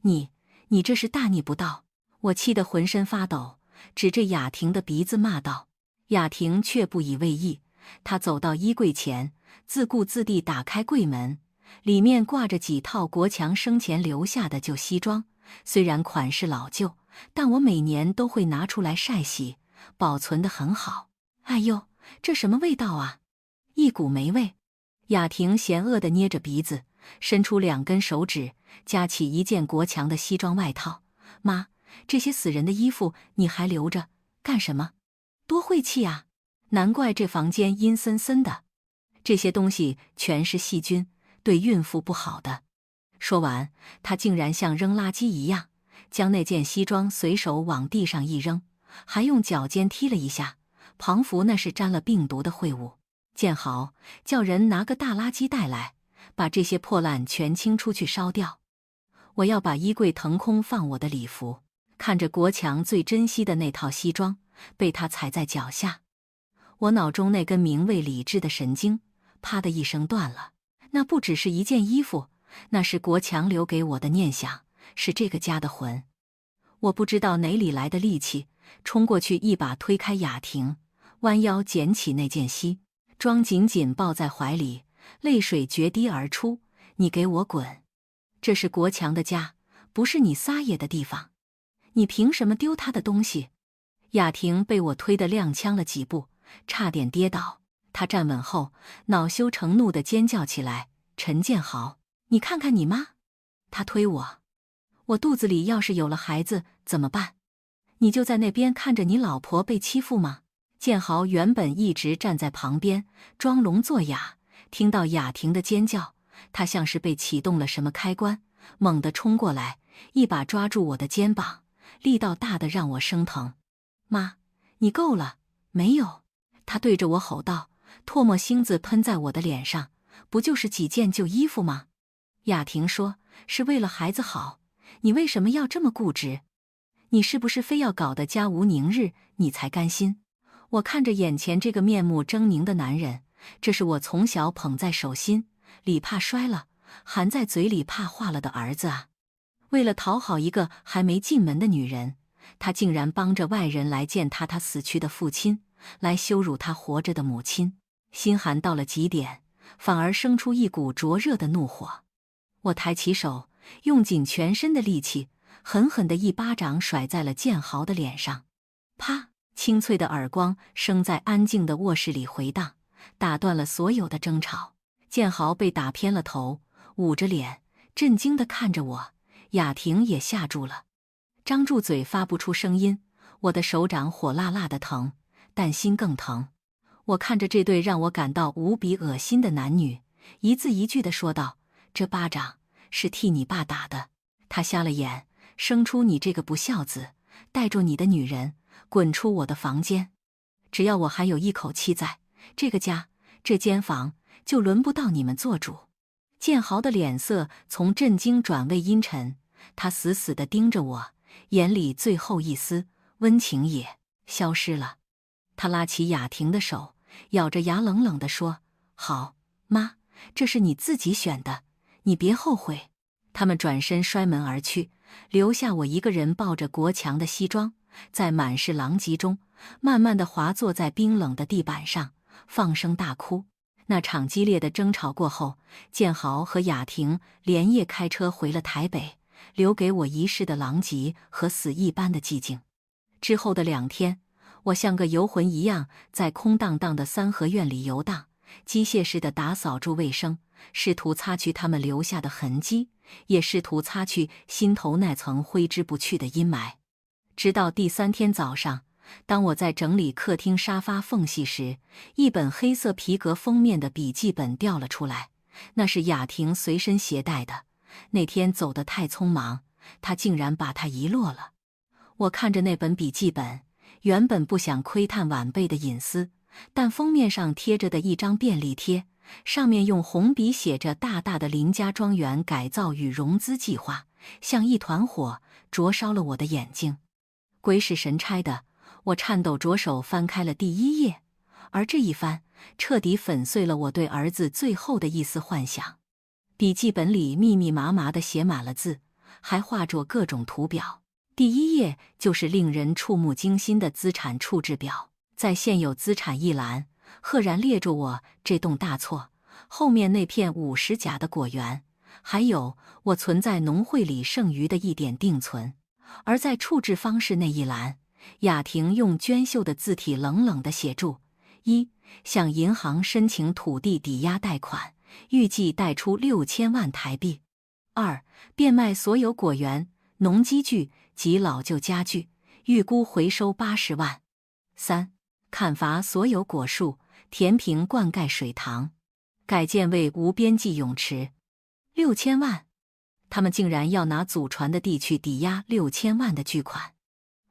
你这是大逆不道！我气得浑身发抖，指着雅婷的鼻子骂道。雅婷却不以为意，她走到衣柜前，自顾自地打开柜门，里面挂着几套国强生前留下的旧西装，虽然款式老旧，但我每年都会拿出来晒洗，保存得很好。哎呦，这什么味道啊！一股霉味。雅婷嫌恶地捏着鼻子，伸出2根手指，夹起一件国强的西装外套。“妈，这些死人的衣服你还留着干什么？多晦气啊！难怪这房间阴森森的，这些东西全是细菌，对孕妇不好的。”说完，她竟然像扔垃圾一样，将那件西装随手往地上一扔，还用脚尖踢了一下，仿佛那是沾了病毒的秽物。“建豪，叫人拿个大垃圾袋来，把这些破烂全清出去烧掉。我要把衣柜腾空放我的礼服。”看着国强最珍惜的那套西装被他踩在脚下，我脑中那根名为理智的神经啪的一声断了。那不只是一件衣服，那是国强留给我的念想，是这个家的魂。我不知道哪里来的力气，冲过去一把推开雅婷，弯腰捡起那件西装，紧紧抱在怀里，泪水决堤而出。“你给我滚！这是国强的家，不是你撒野的地方。你凭什么丢他的东西？”雅婷被我推得踉跄了几步，差点跌倒。她站稳后，恼羞成怒地尖叫起来：“陈建豪，你看看你妈！”她推我：“我肚子里要是有了孩子怎么办？你就在那边看着你老婆被欺负吗？”建豪原本一直站在旁边装聋作哑，听到雅婷的尖叫，他像是被启动了什么开关，猛地冲过来，一把抓住我的肩膀，力道大得让我生疼。“妈，你够了没有？”他对着我吼道，唾沫星子喷在我的脸上。“不就是几件旧衣服吗？”雅婷说：“是为了孩子好，你为什么要这么固执？你是不是非要搞得家无宁日你才甘心？”我看着眼前这个面目狰狞的男人，这是我从小捧在手心里怕摔了，含在嘴里怕化了的儿子啊！为了讨好一个还没进门的女人，他竟然帮着外人来践踏他死去的父亲，来羞辱他活着的母亲。心寒到了极点，反而生出一股灼热的怒火。我抬起手，用尽全身的力气，狠狠地一巴掌甩在了建豪的脸上。啪！清脆的耳光声在安静的卧室里回荡，打断了所有的争吵。建豪被打偏了头，捂着脸，震惊地看着我。雅婷也吓住了，张住嘴发不出声音。我的手掌火辣辣的疼，但心更疼。我看着这对让我感到无比恶心的男女，一字一句地说道：“这巴掌是替你爸打的，他瞎了眼，生出你这个不孝子，带着你的女人滚出我的房间。只要我还有一口气在，这个家，这间房就轮不到你们做主。”建豪的脸色从震惊转为阴沉，他死死地盯着我，眼里最后一丝温情也消失了。他拉起雅婷的手，咬着牙冷冷地说：“好，妈，这是你自己选的，你别后悔。”他们转身摔门而去，留下我一个人抱着国强的西装，在满是狼藉中，慢慢地滑坐在冰冷的地板上，放声大哭。那场激烈的争吵过后，建豪和雅婷连夜开车回了台北，留给我一世的狼藉和死一般的寂静。之后的2天，我像个游魂一样在空荡荡的三合院里游荡，机械式地打扫住卫生，试图擦去他们留下的痕迹，也试图擦去心头那层挥之不去的阴霾。直到第3天早上，当我在整理客厅沙发缝隙时，一本黑色皮革封面的笔记本掉了出来。那是雅婷随身携带的，那天走得太匆忙，她竟然把它遗落了。我看着那本笔记本，原本不想窥探晚辈的隐私，但封面上贴着的一张便利贴，上面用红笔写着大大的林家庄园改造与融资计划，像一团火，灼烧了我的眼睛。鬼使神差的，我颤抖着手翻开了第1页，而这一翻，彻底粉碎了我对儿子最后的一丝幻想。笔记本里密密麻麻地写满了字，还画着各种图表。第1页就是令人触目惊心的资产处置表，在现有资产一栏，赫然列着我这栋大厝后面那片50甲的果园，还有我存在农会里剩余的一点定存。而在处置方式那一栏，雅婷用娟秀的字体冷冷地写住：1. 向银行申请土地抵押贷款，预计贷出6000万台币。2. 变卖所有果园、农机具及老旧家具，预估回收80万。3. 砍伐所有果树，填平灌溉水塘，改建为无边际泳池。6000万！他们竟然要拿祖传的地去抵押6000万的巨款。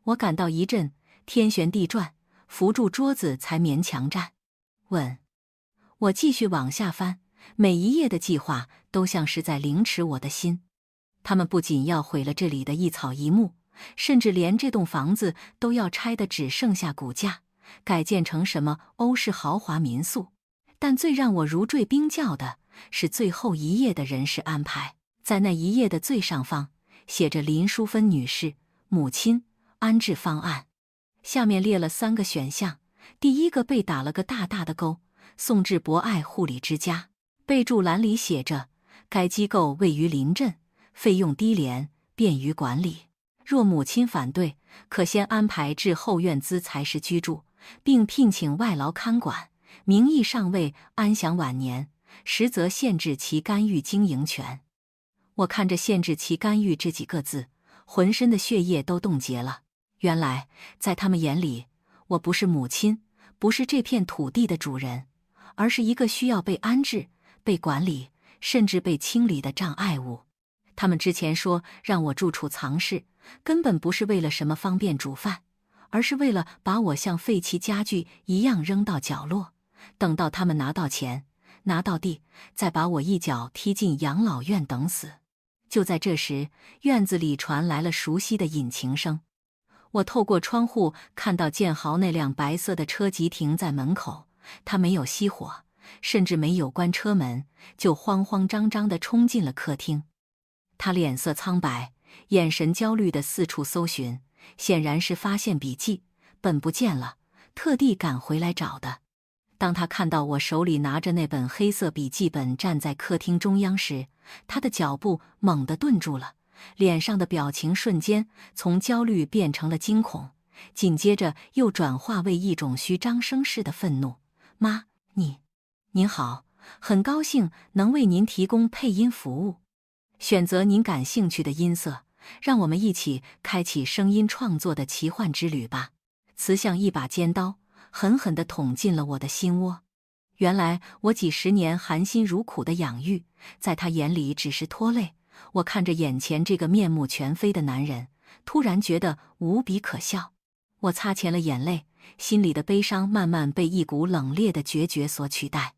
我感到一阵天旋地转，扶住桌子才勉强站稳。我继续往下翻，每一页的计划都像是在凌迟我的心。他们不仅要毁了这里的一草一木，甚至连这栋房子都要拆得只剩下骨架，改建成什么欧式豪华民宿。但最让我如坠冰窖的是最后一页的人事安排。在那一页的最上方，写着林淑芬女士，母亲，安置方案。下面列了3个选项，第1个被打了个大大的勾，送至博爱护理之家。备注栏里写着，该机构位于邻镇，费用低廉，便于管理。若母亲反对，可先安排至后院资财室居住，并聘请外劳看管，名义上为安享晚年，实则限制其干预经营权。我看着限制其干预这几个字，浑身的血液都冻结了。原来，在他们眼里，我不是母亲，不是这片土地的主人，而是一个需要被安置、被管理，甚至被清理的障碍物。他们之前说让我住储藏室，根本不是为了什么方便煮饭，而是为了把我像废弃家具一样扔到角落，等到他们拿到钱、拿到地，再把我一脚踢进养老院等死。就在这时，院子里传来了熟悉的引擎声。我透过窗户看到建豪那辆白色的车急停在门口，他没有熄火，甚至没有关车门，就慌慌张张地冲进了客厅。他脸色苍白，眼神焦虑地四处搜寻，显然是发现笔记本不见了，特地赶回来找的。当他看到我手里拿着那本黑色笔记本站在客厅中央时，他的脚步猛地顿住了，脸上的表情瞬间从焦虑变成了惊恐，紧接着又转化为一种虚张声势的愤怒。妈，您好，很高兴能为您提供配音服务。选择您感兴趣的音色，让我们一起开启声音创作的奇幻之旅吧。词像一把尖刀，狠狠地捅进了我的心窝。原来我几十年含辛茹苦的养育，在他眼里只是拖累。我看着眼前这个面目全非的男人，突然觉得无比可笑。我擦乾了眼泪，心里的悲伤慢慢被一股冷冽的决绝所取代。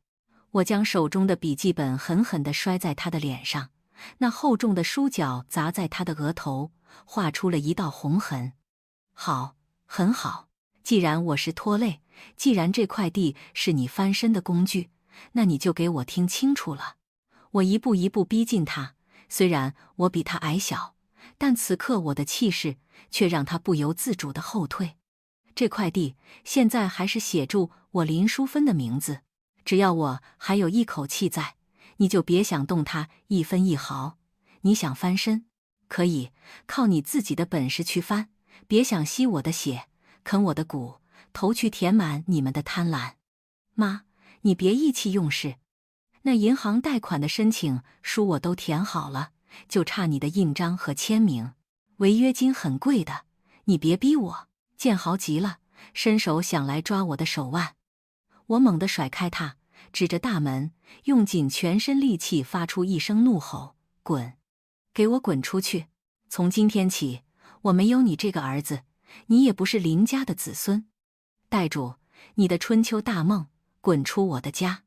我将手中的笔记本狠狠地摔在他的脸上，那厚重的书角砸在他的额头，画出了一道红痕。好，很好。既然我是拖累，既然这块地是你翻身的工具，那你就给我听清楚了。我一步一步逼近他，虽然我比他矮小，但此刻我的气势却让他不由自主地后退。这块地现在还是写住我林淑芬的名字，只要我还有一口气在，你就别想动它一分一毫。你想翻身，可以靠你自己的本事去翻，别想吸我的血，啃我的骨头去填满你们的贪婪。妈，你别意气用事，那银行贷款的申请书我都填好了，就差你的印章和签名，违约金很贵的，你别逼我。建豪急了，伸手想来抓我的手腕，我猛地甩开他，指着大门，用尽全身力气发出一声怒吼：滚！给我滚出去！从今天起，我没有你这个儿子，你也不是林家的子孙。带住你的春秋大梦，滚出我的家！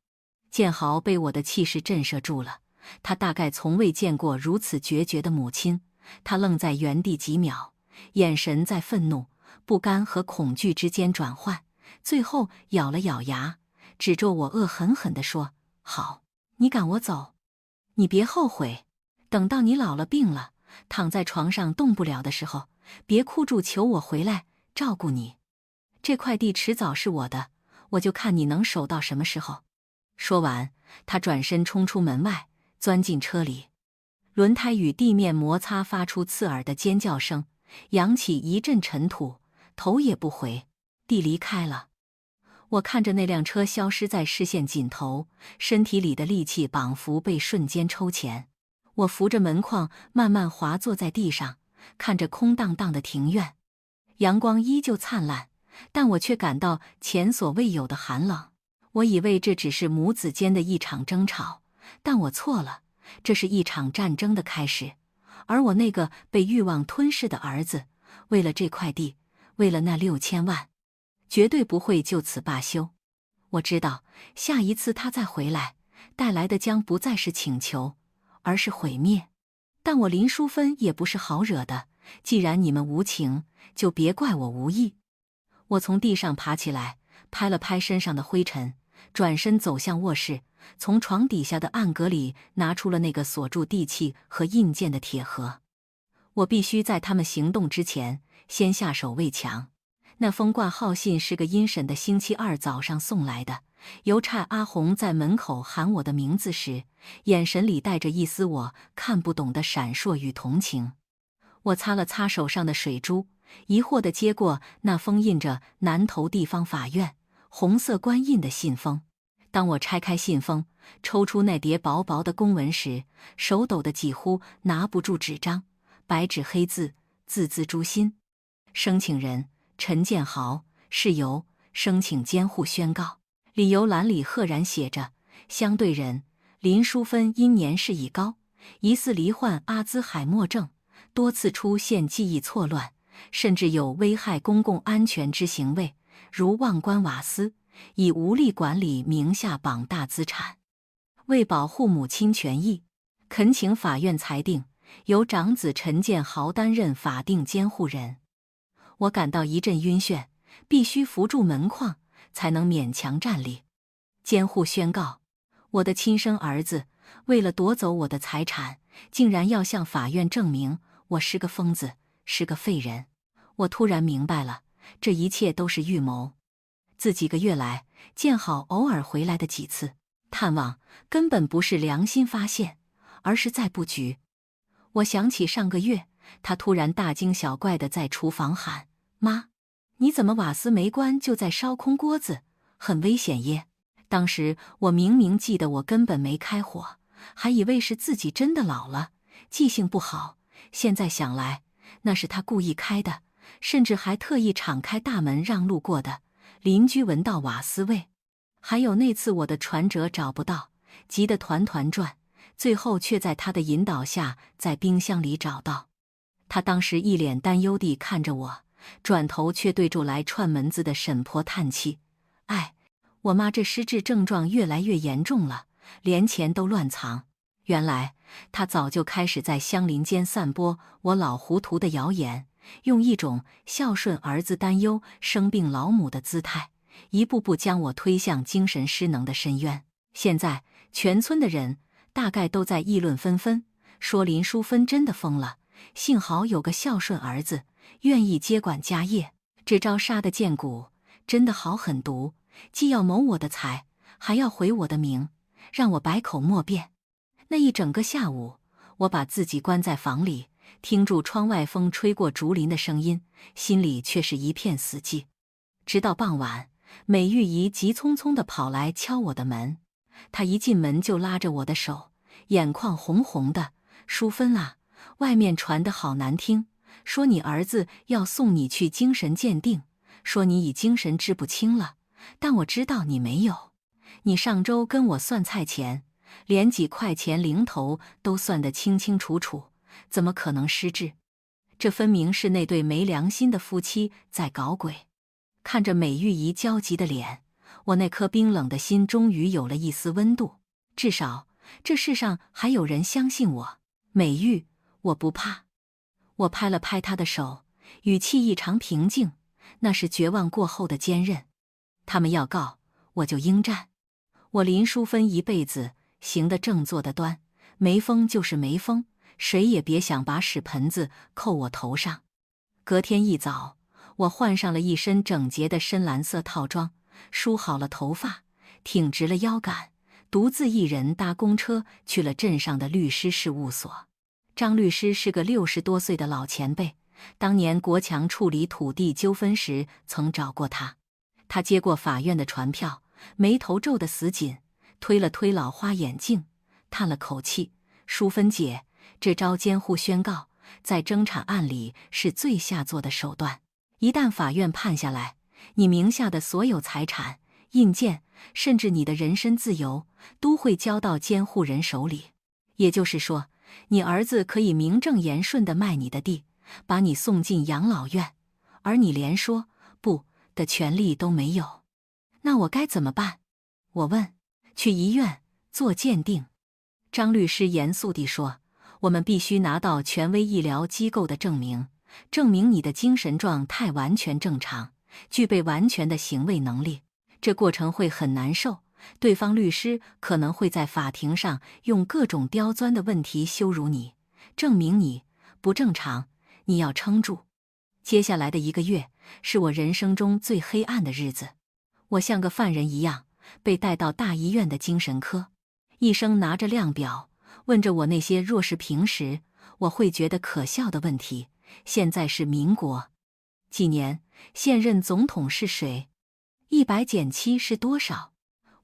建豪被我的气势震慑住了，他大概从未见过如此决绝的母亲，他愣在原地几秒，眼神在愤怒、不甘和恐惧之间转换，最后咬了咬牙，指着我恶狠狠地说：好，你赶我走，你别后悔，等到你老了病了，躺在床上动不了的时候，别哭住求我回来照顾你。这块地迟早是我的，我就看你能守到什么时候。说完，他转身冲出门外，钻进车里。轮胎与地面摩擦发出刺耳的尖叫声，扬起一阵尘土，头也不回地离开了。我看着那辆车消失在视线尽头，身体里的力气仿佛被瞬间抽乾。我扶着门框慢慢滑坐在地上，看着空荡荡的庭院。阳光依旧灿烂，但我却感到前所未有的寒冷。我以为这只是母子间的一场争吵，但我错了，这是一场战争的开始。而我那个被欲望吞噬的儿子，为了这块地，为了那6000万，绝对不会就此罢休。我知道，下一次他再回来，带来的将不再是请求，而是毁灭。但我林淑芬也不是好惹的，既然你们无情，就别怪我无义。我从地上爬起来，拍了拍身上的灰尘，转身走向卧室，从床底下的暗格里拿出了那个锁住地契和印鉴的铁盒。我必须在他们行动之前先下手为强。那封挂号信是个阴审的星期二早上送来的。邮差阿红在门口喊我的名字时，眼神里带着一丝我看不懂的闪烁与同情。我擦了擦手上的水珠，疑惑地接过那封印着南头地方法院红色官印的信封。当我拆开信封，抽出那叠薄薄的公文时，手抖得几乎拿不住纸张，白纸黑字，字字诛心。申请人陈建豪，事由申请监护宣告。理由栏里赫然写着：相对人林淑芬因年事已高，疑似罹患阿兹海默症，多次出现记忆错乱，甚至有危害公共安全之行为，如忘关瓦斯，已无力管理名下榜大资产。为保护母亲权益，恳请法院裁定由长子陈建豪担任法定监护人。我感到一阵晕眩，必须扶住门框才能勉强站立。监护宣告，我的亲生儿子为了夺走我的财产，竟然要向法院证明我是个疯子，是个废人。我突然明白了，这一切都是预谋。自几个月来，建好偶尔回来的几次探望，根本不是良心发现，而是在布局。我想起上个月，他突然大惊小怪地在厨房喊：“妈，你怎么瓦斯没关就在烧空锅子？很危险耶！”当时我明明记得我根本没开火，还以为是自己真的老了，记性不好。现在想来，那是他故意开的，甚至还特意敞开大门让路过的。邻居闻到瓦斯味。还有那次我的传折找不到，急得团团转，最后却在他的引导下在冰箱里找到。他当时一脸担忧地看着我，转头却对住来串门子的沈婆叹气：“哎，我妈这失智症状越来越严重了，连钱都乱藏。”原来他早就开始在乡邻间散播我老糊涂的谣言，用一种孝顺儿子担忧生病老母的姿态，一步步将我推向精神失能的深渊。现在全村的人大概都在议论纷纷，说林淑芬真的疯了，幸好有个孝顺儿子愿意接管家业。这招杀得见骨，真的好狠毒，既要谋我的财，还要毁我的名，让我百口莫辩。那一整个下午，我把自己关在房里，听住窗外风吹过竹林的声音，心里却是一片死寂。直到傍晚，美玉姨急匆匆地跑来敲我的门，她一进门就拉着我的手，眼眶红红的：“淑芬啊，外面传得好难听，说你儿子要送你去精神鉴定，说你已精神治不清了，但我知道你没有。你上周跟我算菜钱，连几块钱零头都算得清清楚楚，怎么可能失智？这分明是那对没良心的夫妻在搞鬼。”看着美玉姨焦急的脸，我那颗冰冷的心终于有了一丝温度。至少这世上还有人相信我。美玉，我不怕。我拍了拍她的手，语气异常平静，那是绝望过后的坚韧。他们要告，我就应战。我林淑芬一辈子行得正坐得端，没疯就是没疯，谁也别想把屎盆子扣我头上。隔天一早，我换上了一身整洁的深蓝色套装，梳好了头发，挺直了腰杆，独自一人搭公车去了镇上的律师事务所。张律师是个60多岁的老前辈，当年国强处理土地纠纷时曾找过他。他接过法院的传票，眉头皱得死紧，推了推老花眼镜，叹了口气：“淑芬姐，这招监护宣告在争产案里是最下作的手段。一旦法院判下来，你名下的所有财产、印鉴，甚至你的人身自由，都会交到监护人手里。也就是说，你儿子可以名正言顺地卖你的地，把你送进养老院，而你连说不的权利都没有。那我该怎么办？”我问。去医院做鉴定。张律师严肃地说：“我们必须拿到权威医疗机构的证明，证明你的精神状态完全正常，具备完全的行为能力。这过程会很难受，对方律师可能会在法庭上用各种刁钻的问题羞辱你，证明你不正常，你要撑住。”接下来的1个月是我人生中最黑暗的日子。我像个犯人一样被带到大医院的精神科，医生拿着量表问着我那些若是平时我会觉得可笑的问题。现在是民国几年？现任总统是谁？100减7是多少？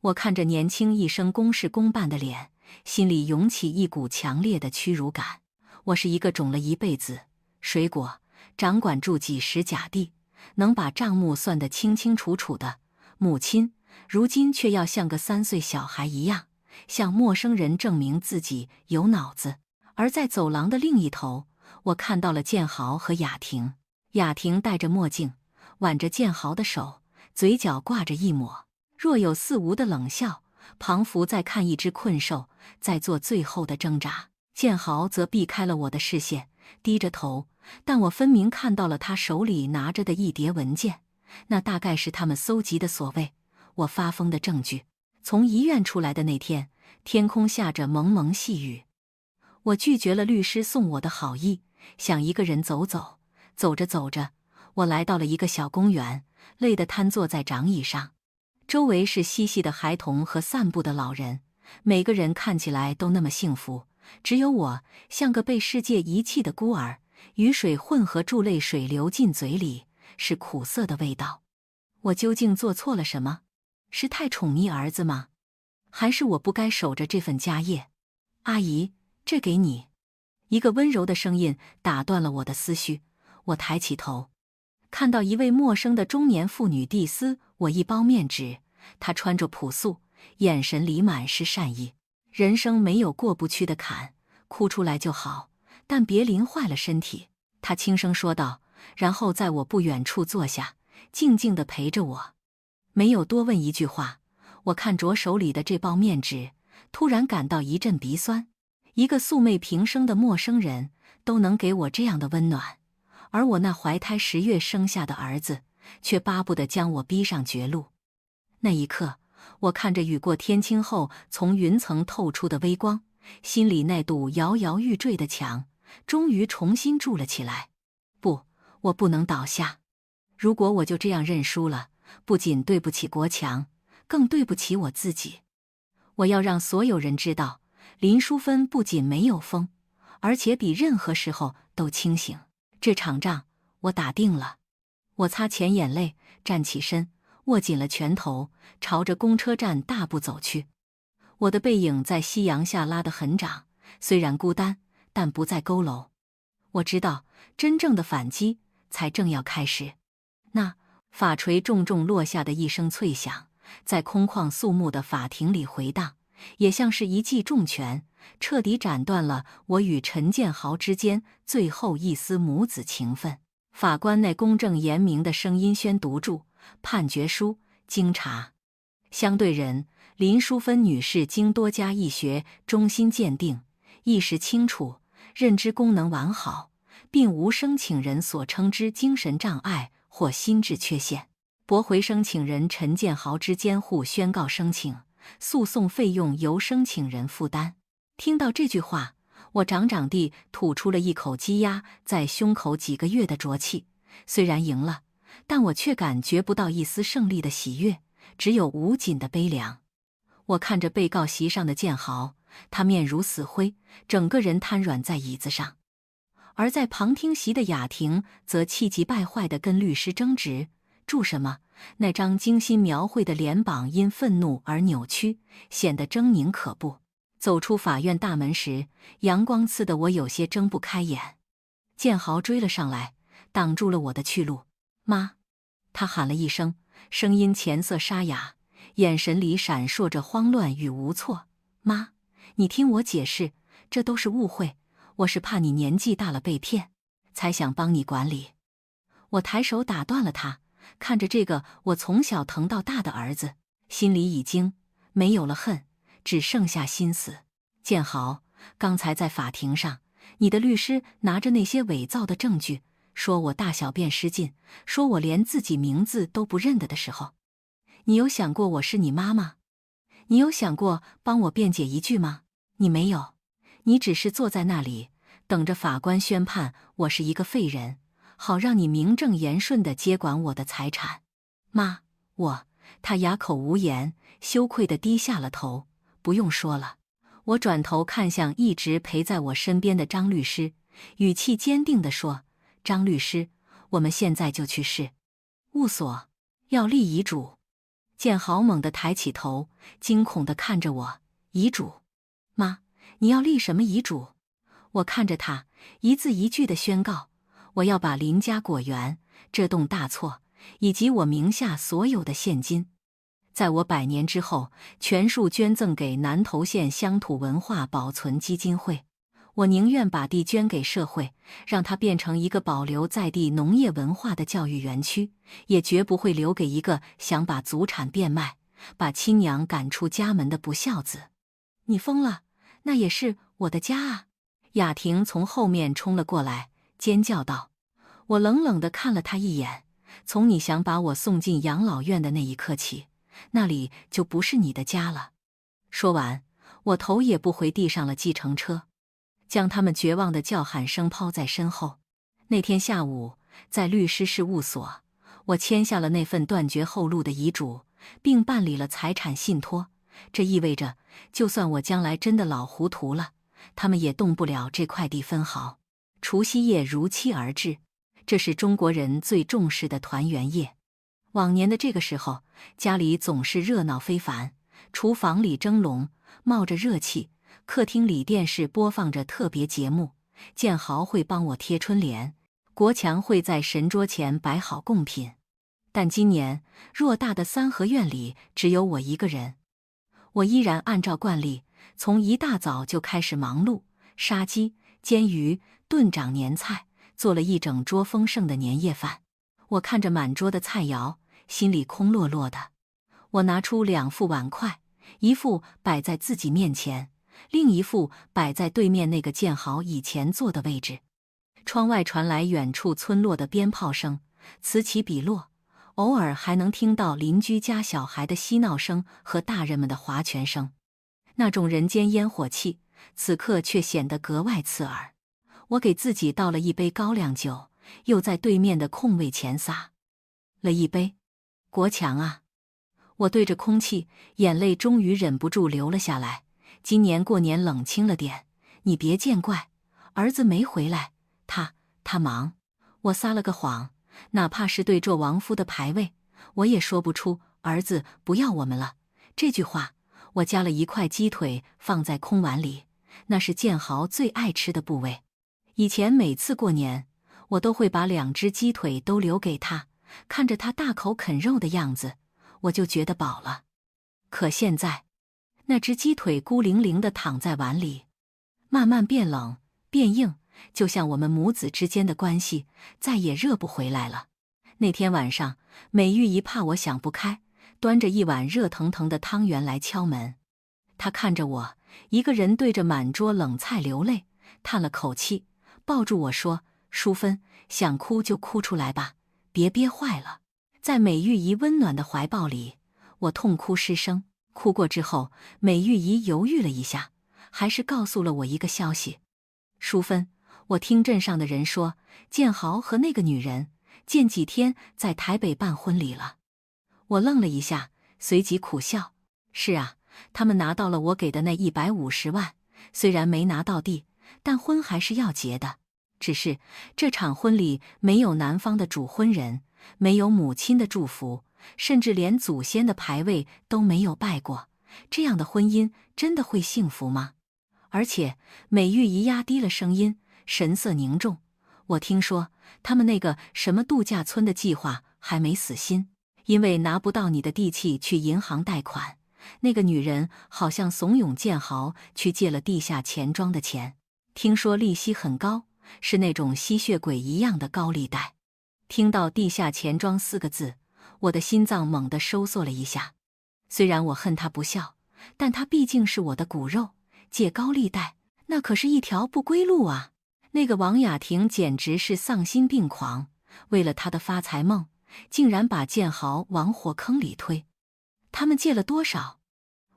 我看着年轻一生公事公办的脸，心里涌起一股强烈的屈辱感。我是一个种了一辈子水果，掌管住几10甲地，能把账目算得清清楚楚的母亲，如今却要像个3岁小孩一样，向陌生人证明自己有脑子。而在走廊的另一头，我看到了建豪和雅婷。雅婷戴着墨镜，挽着建豪的手，嘴角挂着一抹若有似无的冷笑，彷佛在看一只困兽在做最后的挣扎。建豪则避开了我的视线，低着头，但我分明看到了他手里拿着的一叠文件，那大概是他们搜集的所谓我发疯的证据。从医院出来的那天，天空下着蒙蒙细雨。我拒绝了律师送我的好意，想一个人走走。走着走着，我来到了一个小公园，累得瘫坐在长椅上。周围是嬉戏的孩童和散步的老人，每个人看起来都那么幸福，只有我像个被世界遗弃的孤儿。雨水混合住泪水流进嘴里，是苦涩的味道。我究竟做错了什么？是太宠溺儿子吗？还是我不该守着这份家业？阿姨，这给你。一个温柔的声音打断了我的思绪。我抬起头，看到一位陌生的中年妇女递丝我一包面纸。她穿着朴素，眼神里满是善意。人生没有过不去的坎，哭出来就好，但别淋坏了身体。她轻声说道，然后在我不远处坐下，静静地陪着我。没有多问一句话，我看着手里的这包面纸，突然感到一阵鼻酸。一个素昧平生的陌生人都能给我这样的温暖，而我那怀胎10月生下的儿子却巴不得将我逼上绝路。那一刻，我看着雨过天晴后从云层透出的微光，心里那堵摇摇欲坠的墙终于重新筑了起来。不，我不能倒下。如果我就这样认输了，不仅对不起国强，更对不起我自己。我要让所有人知道，林淑芬不仅没有疯，而且比任何时候都清醒。这场仗我打定了。我擦乾眼泪，站起身，握紧了拳头，朝着公车站大步走去。我的背影在夕阳下拉得很长，虽然孤单，但不再佝偻。我知道，真正的反击才正要开始。那法锤重重落下的一声脆响，在空旷肃穆的法庭里回荡，也像是一记重拳，彻底斩断了我与陈建豪之间最后一丝母子情分。法官那公正严明的声音宣读住判决书：经查，相对人林淑芬女士经多家医学中心鉴定，意识清楚，认知功能完好，并无申请人所称之精神障碍或心智缺陷，驳回申请人陈建豪之监护宣告申请，诉讼费用由申请人负担。听到这句话，我长长地吐出了一口积压在胸口几个月的浊气。虽然赢了，但我却感觉不到一丝胜利的喜悦，只有无尽的悲凉。我看着被告席上的建豪，他面如死灰，整个人瘫软在椅子上。而在旁听席的雅婷则气急败坏地跟律师争执：住什么？那张精心描绘的脸庞因愤怒而扭曲，显得狰狞可怖。走出法院大门时，阳光刺得我有些睁不开眼。建豪追了上来，挡住了我的去路。妈！他喊了一声，声音前色沙哑，眼神里闪烁着慌乱与无措。妈，你听我解释，这都是误会，我是怕你年纪大了被骗，才想帮你管理。我抬手打断了他，看着这个我从小疼到大的儿子，心里已经没有了恨，只剩下心死。建豪，刚才在法庭上，你的律师拿着那些伪造的证据，说我大小便失禁，说我连自己名字都不认得的时候，你有想过我是你妈吗？你有想过帮我辩解一句吗？你没有，你只是坐在那里，等着法官宣判我是一个废人，好让你名正言顺地接管我的财产。妈，他哑口无言，羞愧地低下了头。不用说了。我转头看向一直陪在我身边的张律师，语气坚定地说：张律师，我们现在就去市务所，要立遗嘱。建豪猛地抬起头，惊恐地看着我。遗嘱？妈，你要立什么遗嘱？我看着他，一字一句地宣告：我要把林家果园这栋大厝以及我名下所有的现金，在我100年之后全数捐赠给南投县乡土文化保存基金会。我宁愿把地捐给社会，让它变成一个保留在地农业文化的教育园区，也绝不会留给一个想把祖产变卖，把亲娘赶出家门的不孝子。你疯了，那也是我的家啊！雅婷从后面冲了过来，尖叫道。我冷冷地看了她一眼，从你想把我送进养老院的那一刻起，那里就不是你的家了。说完，我头也不回地上了计程车，将他们绝望的叫喊声抛在身后。那天下午，在律师事务所，我签下了那份断绝后路的遗嘱，并办理了财产信托。这意味着，就算我将来真的老糊涂了，他们也动不了这块地分毫。除夕夜如期而至，这是中国人最重视的团圆夜。往年的这个时候，家里总是热闹非凡，厨房里蒸笼，冒着热气，客厅里电视播放着特别节目，建豪会帮我贴春联，国强会在神桌前摆好贡品。但今年，偌大的三合院里只有我一个人。我依然按照惯例，从一大早就开始忙碌，杀鸡、煎鱼、炖长年菜，做了一整桌丰盛的年夜饭。我看着满桌的菜肴，心里空落落的。我拿出2副碗筷，一副摆在自己面前，另一副摆在对面那个建豪以前坐的位置。窗外传来远处村落的鞭炮声，此起彼落，偶尔还能听到邻居家小孩的嬉闹声和大人们的划拳声。那种人间烟火气，此刻却显得格外刺耳。我给自己倒了一杯高粱酒，又在对面的空位前撒了一杯。国强啊！我对着空气，眼泪终于忍不住流了下来。今年过年冷清了点，你别见怪，儿子没回来，他忙。我撒了个谎，哪怕是对纣王夫的牌位，我也说不出儿子不要我们了这句话。我夹了一块鸡腿放在空碗里，那是建豪最爱吃的部位。以前每次过年，我都会把2只鸡腿都留给他，看着他大口啃肉的样子，我就觉得饱了。可现在，那只鸡腿孤零零地躺在碗里，慢慢变冷变硬，就像我们母子之间的关系再也热不回来了。那天晚上，美玉姨怕我想不开，端着一碗热腾腾的汤圆来敲门。她看着我，一个人对着满桌冷菜流泪，叹了口气，抱住我说：“淑芬，想哭就哭出来吧，别憋坏了。”在美玉姨温暖的怀抱里，我痛哭失声。哭过之后，美玉姨犹豫了一下，还是告诉了我一个消息：“淑芬，我听镇上的人说，建豪和那个女人近几天在台北办婚礼了。”我愣了一下，随即苦笑：“是啊，他们拿到了我给的那150万，虽然没拿到地，但婚还是要结的。只是这场婚礼没有男方的主婚人，没有母亲的祝福，甚至连祖先的牌位都没有拜过。这样的婚姻真的会幸福吗？”而且美玉姨压低了声音，神色凝重：“我听说他们那个什么度假村的计划还没死心，因为拿不到你的地契去银行贷款，那个女人好像怂恿建豪去借了地下钱庄的钱，听说利息很高，是那种吸血鬼一样的高利贷。”听到地下钱庄4个字，我的心脏猛地收缩了一下。虽然我恨他不孝，但他毕竟是我的骨肉，借高利贷那可是一条不归路啊。那个王雅婷简直是丧心病狂，为了他的发财梦，竟然把建豪往火坑里推。他们借了多少？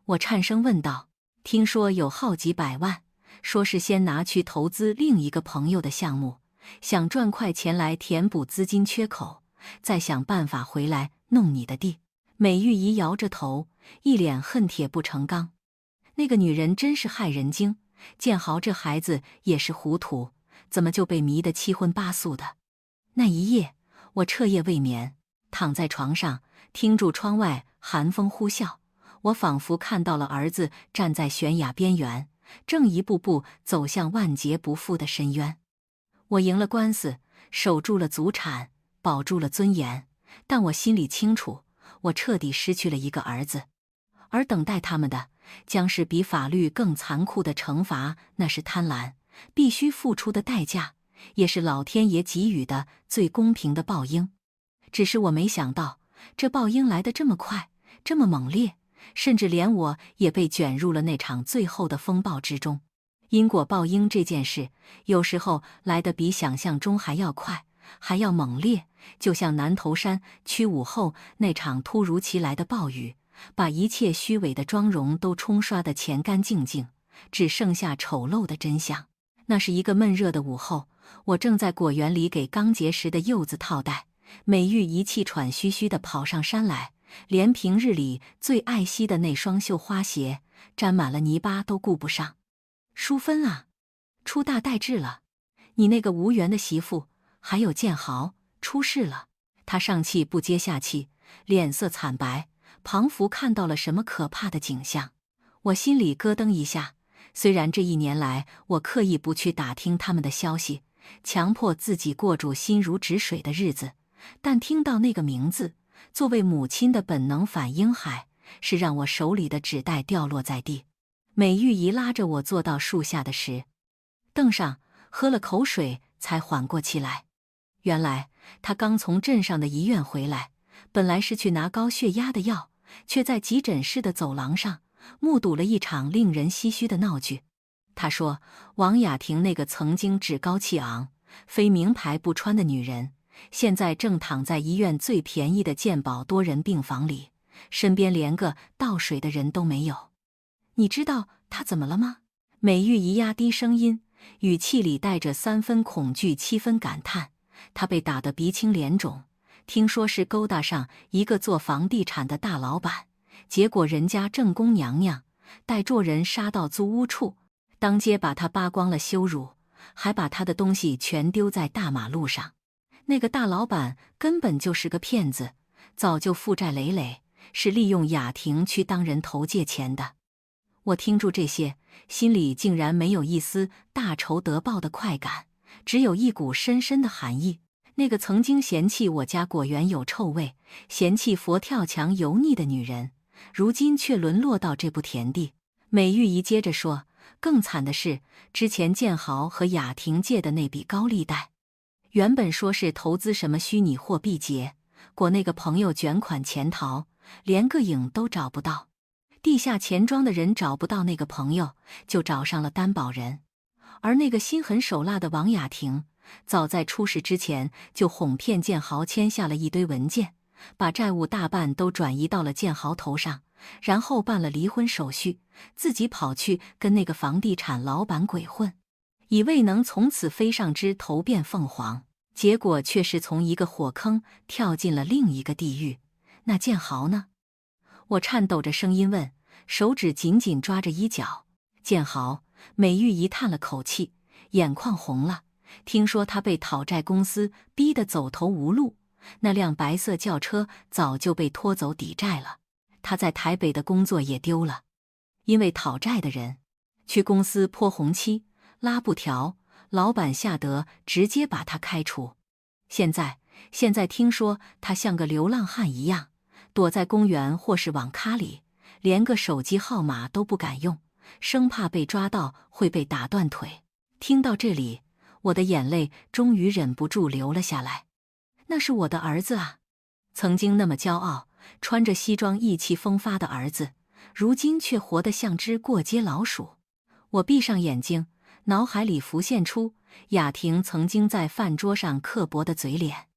我颤声问道。听说有好几百万，说是先拿去投资另一个朋友的项目，想赚快钱来填补资金缺口，再想办法回来弄你的地。美玉姨摇着头，一脸恨铁不成钢。那个女人真是害人精，建豪这孩子也是糊涂，怎么就被迷得七荤八素的？那一夜，我彻夜未眠，躺在床上，听住窗外寒风呼啸，我仿佛看到了儿子站在悬崖边缘，正一步步走向万劫不复的深渊。我赢了官司，守住了祖产，保住了尊严，但我心里清楚，我彻底失去了一个儿子，而等待他们的将是比法律更残酷的惩罚。那是贪婪必须付出的代价，也是老天爷给予的最公平的报应。只是我没想到，这报应来得这么快，这么猛烈，甚至连我也被卷入了那场最后的风暴之中。因果报应这件事，有时候来得比想象中还要快，还要猛烈，就像南头山屈武后那场突如其来的暴雨，把一切虚伪的妆容都冲刷得前干净净，只剩下丑陋的真相。那是一个闷热的午后，我正在果园里给刚结实的柚子套袋，美玉一气喘吁吁地跑上山来，连平日里最爱惜的那双绣花鞋，沾满了泥巴都顾不上。淑芬啊，出大代志了！你那个无缘的媳妇，还有建豪，出事了！他上气不接下气，脸色惨白，仿佛看到了什么可怕的景象。我心里咯噔一下，虽然这1年来我刻意不去打听他们的消息，强迫自己过住心如止水的日子，但听到那个名字，作为母亲的本能反应是让我手里的纸袋掉落在地。美玉姨拉着我坐到树下的石凳上，喝了口水才缓过气来。原来她刚从镇上的医院回来，本来是去拿高血压的药，却在急诊室的走廊上目睹了一场令人唏嘘的闹剧。她说，王雅婷那个曾经趾高气昂、非名牌不穿的女人，现在正躺在医院最便宜的健保多人病房里，身边连个倒水的人都没有。你知道她怎么了吗？美玉姨压低声音，语气里带着3分恐惧7分感叹。她被打得鼻青脸肿，听说是勾搭上一个做房地产的大老板，结果人家正宫娘娘带着人杀到租屋处，当街把她扒光了羞辱，还把她的东西全丢在大马路上。那个大老板根本就是个骗子，早就负债累累，是利用雅婷去当人头借钱的。我听住这些，心里竟然没有一丝大仇得报的快感，只有一股深深的寒意。那个曾经嫌弃我家果园有臭味，嫌弃佛跳墙油腻的女人，如今却沦落到这步田地。美玉姨接着说，更惨的是，之前建豪和雅婷借的那笔高利贷，原本说是投资什么虚拟货币结果那个朋友卷款潜逃，连个影都找不到。地下钱庄的人找不到那个朋友，就找上了担保人。而那个心狠手辣的王雅婷，早在出事之前就哄骗建豪签下了一堆文件，把债务大半都转移到了建豪头上，然后办了离婚手续，自己跑去跟那个房地产老板鬼混，以为能从此飞上枝头变凤凰，结果却是从一个火坑跳进了另一个地狱。那建豪呢？我颤抖着声音问，手指紧紧抓着衣角。建豪，美玉姨叹了口气，眼眶红了。听说他被讨债公司逼得走投无路，那辆白色轿车早就被拖走抵债了，他在台北的工作也丢了。因为讨债的人去公司泼红漆、拉布条，老板吓得直接把他开除。现在听说他像个流浪汉一样，躲在公园或是网咖里，连个手机号码都不敢用，生怕被抓到会被打断腿。听到这里，我的眼泪终于忍不住流了下来。那是我的儿子啊，曾经那么骄傲，穿着西装意气风发的儿子，如今却活得像只过街老鼠。我闭上眼睛，脑海里浮现出雅婷曾经在饭桌上刻薄的嘴脸。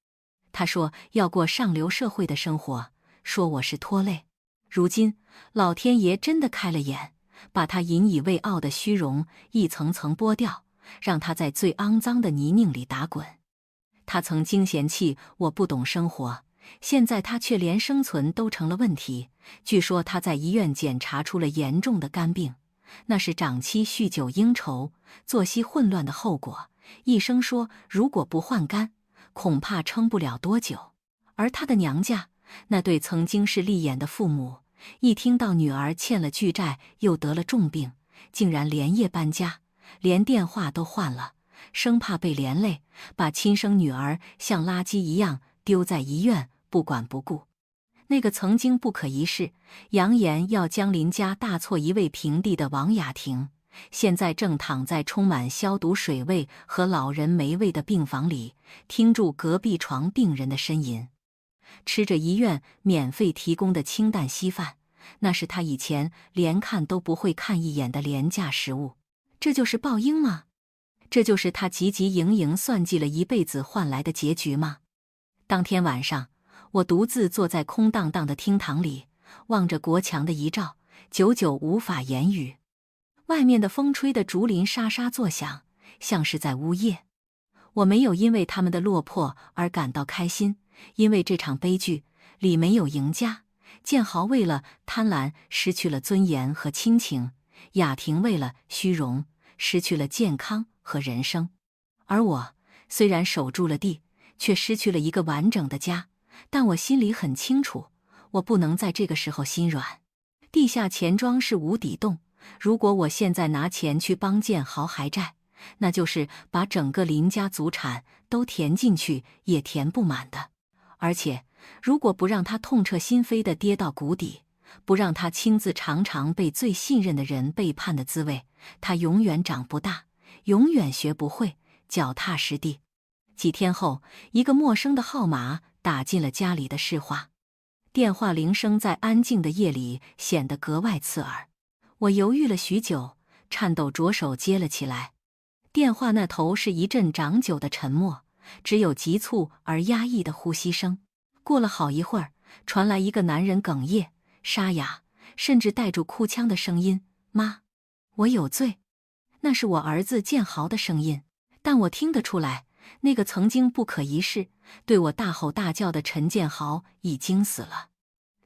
她说要过上流社会的生活，说我是拖累。如今老天爷真的开了眼，把她引以为傲的虚荣一层层剥掉，让她在最肮脏的泥泞里打滚。她曾经嫌弃我不懂生活，现在她却连生存都成了问题。据说她在医院检查出了严重的肝病，那是长期酗酒应酬、作息混乱的后果。医生说如果不换肝，恐怕撑不了多久。而她的娘家，那对曾经是丽眼的父母，一听到女儿欠了巨债又得了重病，竟然连夜搬家，连电话都换了，生怕被连累，把亲生女儿像垃圾一样丢在医院不管不顾。那个曾经不可一世、扬言要将林家大错一位平地的王雅婷，现在正躺在充满消毒水味和老人霉味的病房里，听住隔壁床病人的呻吟，吃着医院免费提供的清淡稀饭，那是他以前连看都不会看一眼的廉价食物。这就是报应吗？这就是他汲汲营营算计了一辈子换来的结局吗？当天晚上，我独自坐在空荡荡的厅堂里，望着国墙的遗照，久久无法言语。外面的风吹得竹林沙沙作响，像是在呜咽。我没有因为他们的落魄而感到开心，因为这场悲剧里没有赢家，建豪为了贪婪失去了尊严和亲情，雅婷为了虚荣失去了健康和人生。而我虽然守住了地，却失去了一个完整的家。但我心里很清楚，我不能在这个时候心软。地下钱庄是无底洞，如果我现在拿钱去帮建豪还债，那就是把整个林家祖产都填进去也填不满的。而且如果不让他痛彻心扉地跌到谷底，不让他亲自尝尝被最信任的人背叛的滋味，他永远长不大，永远学不会脚踏实地。几天后，一个陌生的号码打进了家里的市话。电话铃声在安静的夜里显得格外刺耳。我犹豫了许久，颤抖着手接了起来。电话那头是一阵长久的沉默，只有急促而压抑的呼吸声。过了好一会儿，传来一个男人哽咽、沙哑，甚至带住哭腔的声音：“妈，我有罪。”那是我儿子建豪的声音，但我听得出来，那个曾经不可一世、对我大吼大叫的陈建豪已经死了。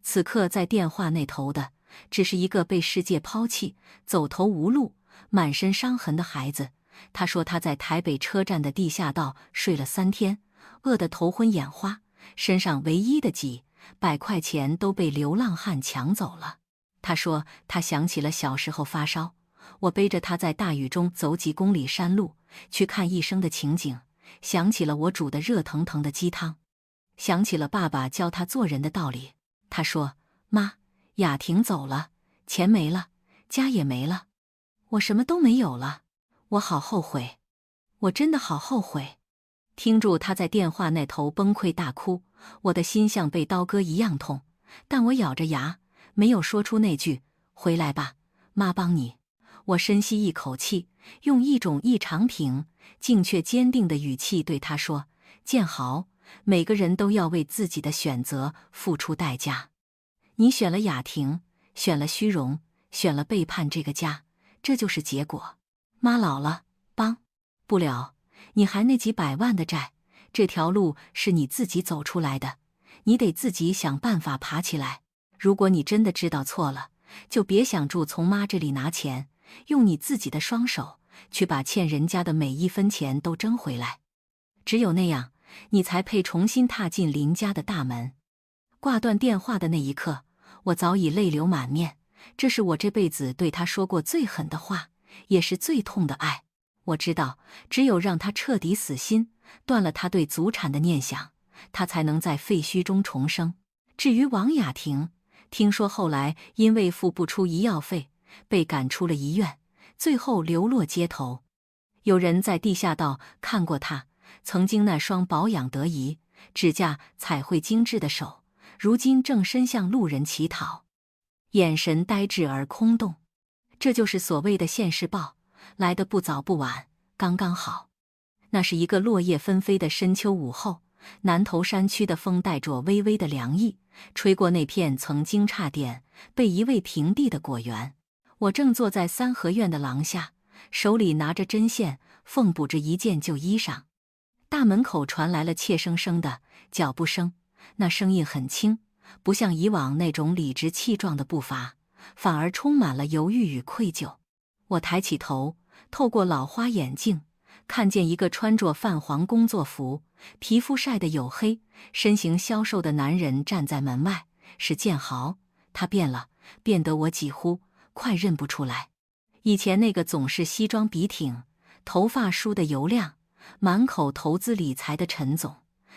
此刻在电话那头的，只是一个被世界抛弃、走投无路、满身伤痕的孩子。他说他在台北车站的地下道睡了3天，饿得头昏眼花，身上唯一的几百块钱都被流浪汉抢走了。他说他想起了小时候发烧，我背着他在大雨中走几公里山路去看医生的情景，想起了我煮的热腾腾的鸡汤，想起了爸爸教他做人的道理。他说：“妈，雅婷走了，钱没了，家也没了，我什么都没有了，我好后悔，我真的好后悔。”听住他在电话那头崩溃大哭，我的心像被刀割一样痛，但我咬着牙，没有说出那句“回来吧，妈帮你”。我深吸一口气，用一种异常平静却坚定的语气对他说：“建豪，每个人都要为自己的选择付出代价。你选了雅婷，选了虚荣，选了背叛这个家，这就是结果。妈老了，帮不了，你还那几百万的债，这条路是你自己走出来的，你得自己想办法爬起来。如果你真的知道错了，就别想住从妈这里拿钱，用你自己的双手去把欠人家的每一分钱都争回来。只有那样，你才配重新踏进林家的大门。”挂断电话的那一刻，我早已泪流满面。这是我这辈子对他说过最狠的话，也是最痛的爱。我知道，只有让他彻底死心，断了他对祖产的念想，他才能在废墟中重生。至于王雅婷，听说后来因为付不出医药费，被赶出了医院，最后流落街头。有人在地下道看过他，曾经那双保养得宜、指甲彩绘精致的手，如今正伸向路人乞讨，眼神呆滞而空洞。这就是所谓的现世报，来得不早不晚，刚刚好。那是一个落叶纷飞的深秋午后，南头山区的风带着微微的凉意，吹过那片曾经差点被夷为平地的果园。我正坐在三合院的廊下，手里拿着针线，缝补着一件旧衣裳。大门口传来了怯生生的脚步声，那声音很轻，不像以往那种理直气壮的步伐，反而充满了犹豫与愧疚。我抬起头，透过老花眼镜，看见一个穿着泛黄工作服、皮肤晒得黝黑、身形消瘦的男人站在门外，是建豪。他变了，变得我几乎快认不出来。以前那个总是西装笔挺、头发梳得油亮、满口投资理财的陈总，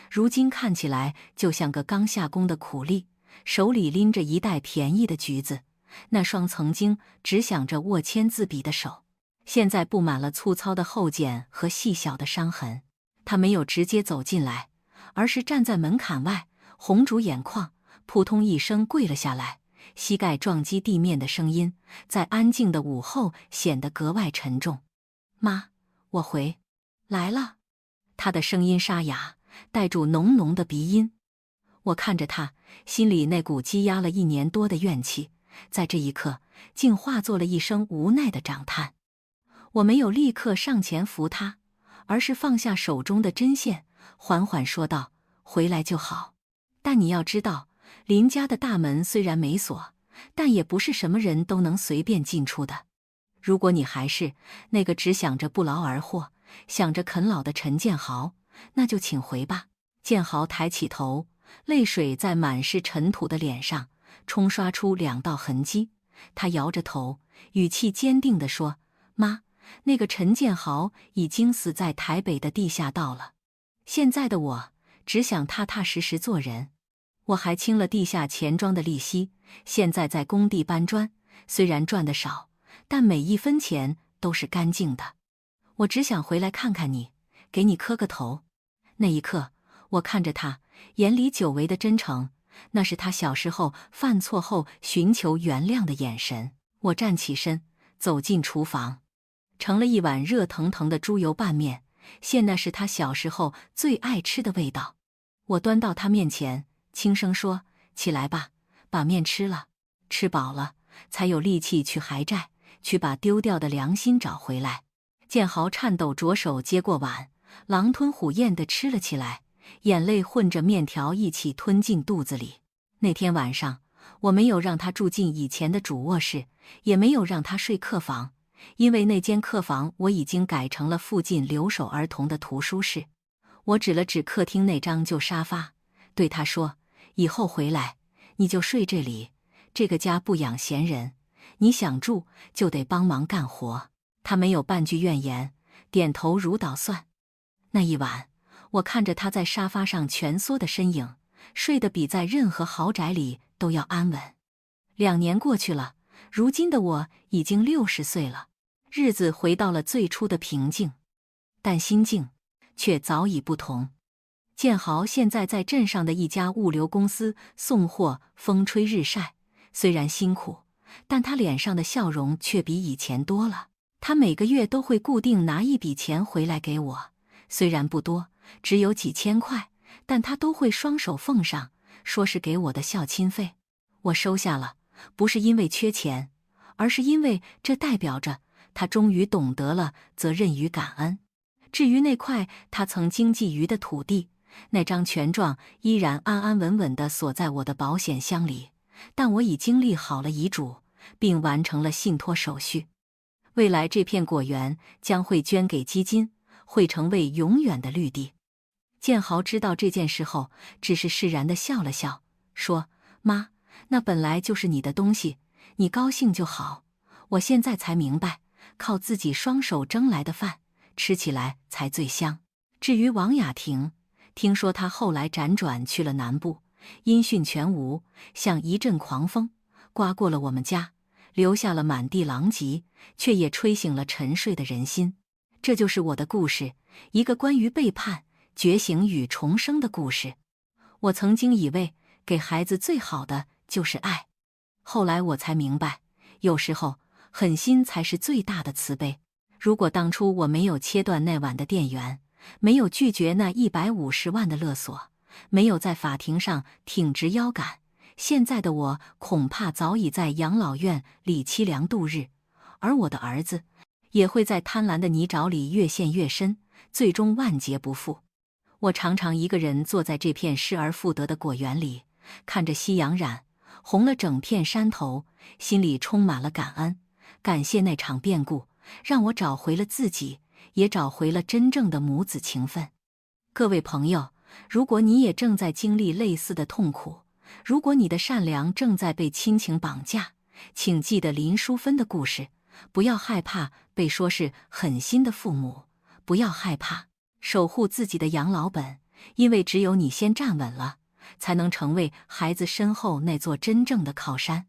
如今看起来就像个刚下工的苦力，手里拎着一袋便宜的橘子。那双曾经只想着握签字笔的手，现在布满了粗糙的厚茧和细小的伤痕。他没有直接走进来，而是站在门槛外，红烛眼眶，扑通一声跪了下来，膝盖撞击地面的声音在安静的午后显得格外沉重。妈，我回来了。他的声音沙哑，带住浓浓的鼻音。我看着他，心里那股积压了1年多的怨气，在这一刻竟化作了一声无奈的长叹。我没有立刻上前扶他，而是放下手中的针线，缓缓说道：“回来就好。但你要知道，林家的大门虽然没锁，但也不是什么人都能随便进出的。如果你还是那个只想着不劳而获、想着啃老的陈建豪，那就请回吧。建豪抬起头，泪水在满是尘土的脸上冲刷出2道痕迹。他摇着头，语气坚定地说：“妈，那个陈建豪已经死在台北的地下道了。现在的我只想踏踏实实做人。我还清了地下钱庄的利息，现在在工地搬砖，虽然赚得少，但每一分钱都是干净的。我只想回来看看你，给你磕个头。”那一刻，我看着他，眼里久违的真诚，那是他小时候犯错后寻求原谅的眼神。我站起身，走进厨房，盛了一碗热腾腾的猪油拌面，现那是他小时候最爱吃的味道。我端到他面前，轻声说：“起来吧，把面吃了，吃饱了才有力气去还债，去把丢掉的良心找回来。”建豪颤抖着手接过碗，狼吞虎咽地吃了起来，眼泪混着面条一起吞进肚子里。那天晚上，我没有让他住进以前的主卧室，也没有让他睡客房，因为那间客房我已经改成了附近留守儿童的图书室。我指了指客厅那张旧沙发，对他说：“以后回来你就睡这里，这个家不养闲人，你想住就得帮忙干活。”他没有半句怨言，点头如捣蒜。那一晚，我看着他在沙发上蜷缩的身影，睡得比在任何豪宅里都要安稳。2年过去了，如今的我已经60岁了，日子回到了最初的平静，但心境却早已不同。建豪现在在镇上的一家物流公司送货，风吹日晒，虽然辛苦，但他脸上的笑容却比以前多了。他每个月都会固定拿一笔钱回来给我，虽然不多，只有几千块，但他都会双手奉上，说是给我的孝亲费。我收下了，不是因为缺钱，而是因为这代表着他终于懂得了责任与感恩。至于那块他曾经觊觎的土地，那张权状依然安安稳稳地锁在我的保险箱里，但我已经立好了遗嘱，并完成了信托手续。未来这片果园将会捐给基金，会成为永远的绿地。建豪知道这件事后，只是释然地笑了笑，说：“妈，那本来就是你的东西，你高兴就好。我现在才明白，靠自己双手蒸来的饭，吃起来才最香。”至于王雅婷，听说她后来辗转去了南部，音讯全无，像一阵狂风刮过了我们家，留下了满地狼藉，却也吹醒了沉睡的人心。这就是我的故事，一个关于背叛、觉醒与重生的故事。我曾经以为给孩子最好的就是爱，后来我才明白，有时候狠心才是最大的慈悲。如果当初我没有切断那晚的电源，没有拒绝那150万的勒索，没有在法庭上挺直腰杆，现在的我恐怕早已在养老院里凄凉度日，而我的儿子也会在贪婪的泥沼里越陷越深，最终万劫不复。我常常一个人坐在这片失而复得的果园里，看着夕阳染红了整片山头，心里充满了感恩，感谢那场变故，让我找回了自己，也找回了真正的母子情分。各位朋友，如果你也正在经历类似的痛苦，如果你的善良正在被亲情绑架，请记得林淑芬的故事，不要害怕被说是狠心的父母，不要害怕守护自己的养老本，因为只有你先站稳了，才能成为孩子身后那座真正的靠山。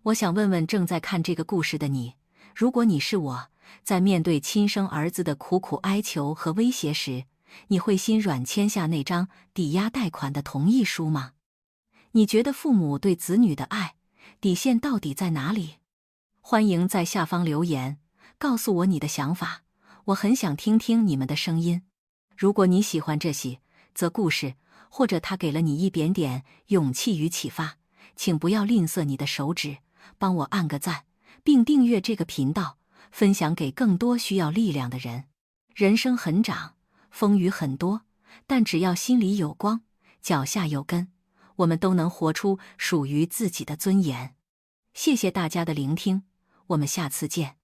我想问问正在看这个故事的你，如果你是我，在面对亲生儿子的苦苦哀求和威胁时，你会心软签下那张抵押贷款的同意书吗？你觉得父母对子女的爱底线到底在哪里？欢迎在下方留言，告诉我你的想法，我很想听听你们的声音。如果你喜欢这则故事，或者它给了你一点点勇气与启发，请不要吝啬你的手指，帮我按个赞，并订阅这个频道，分享给更多需要力量的人。人生很长，风雨很多，但只要心里有光，脚下有根，我们都能活出属于自己的尊严。谢谢大家的聆听，我们下次见。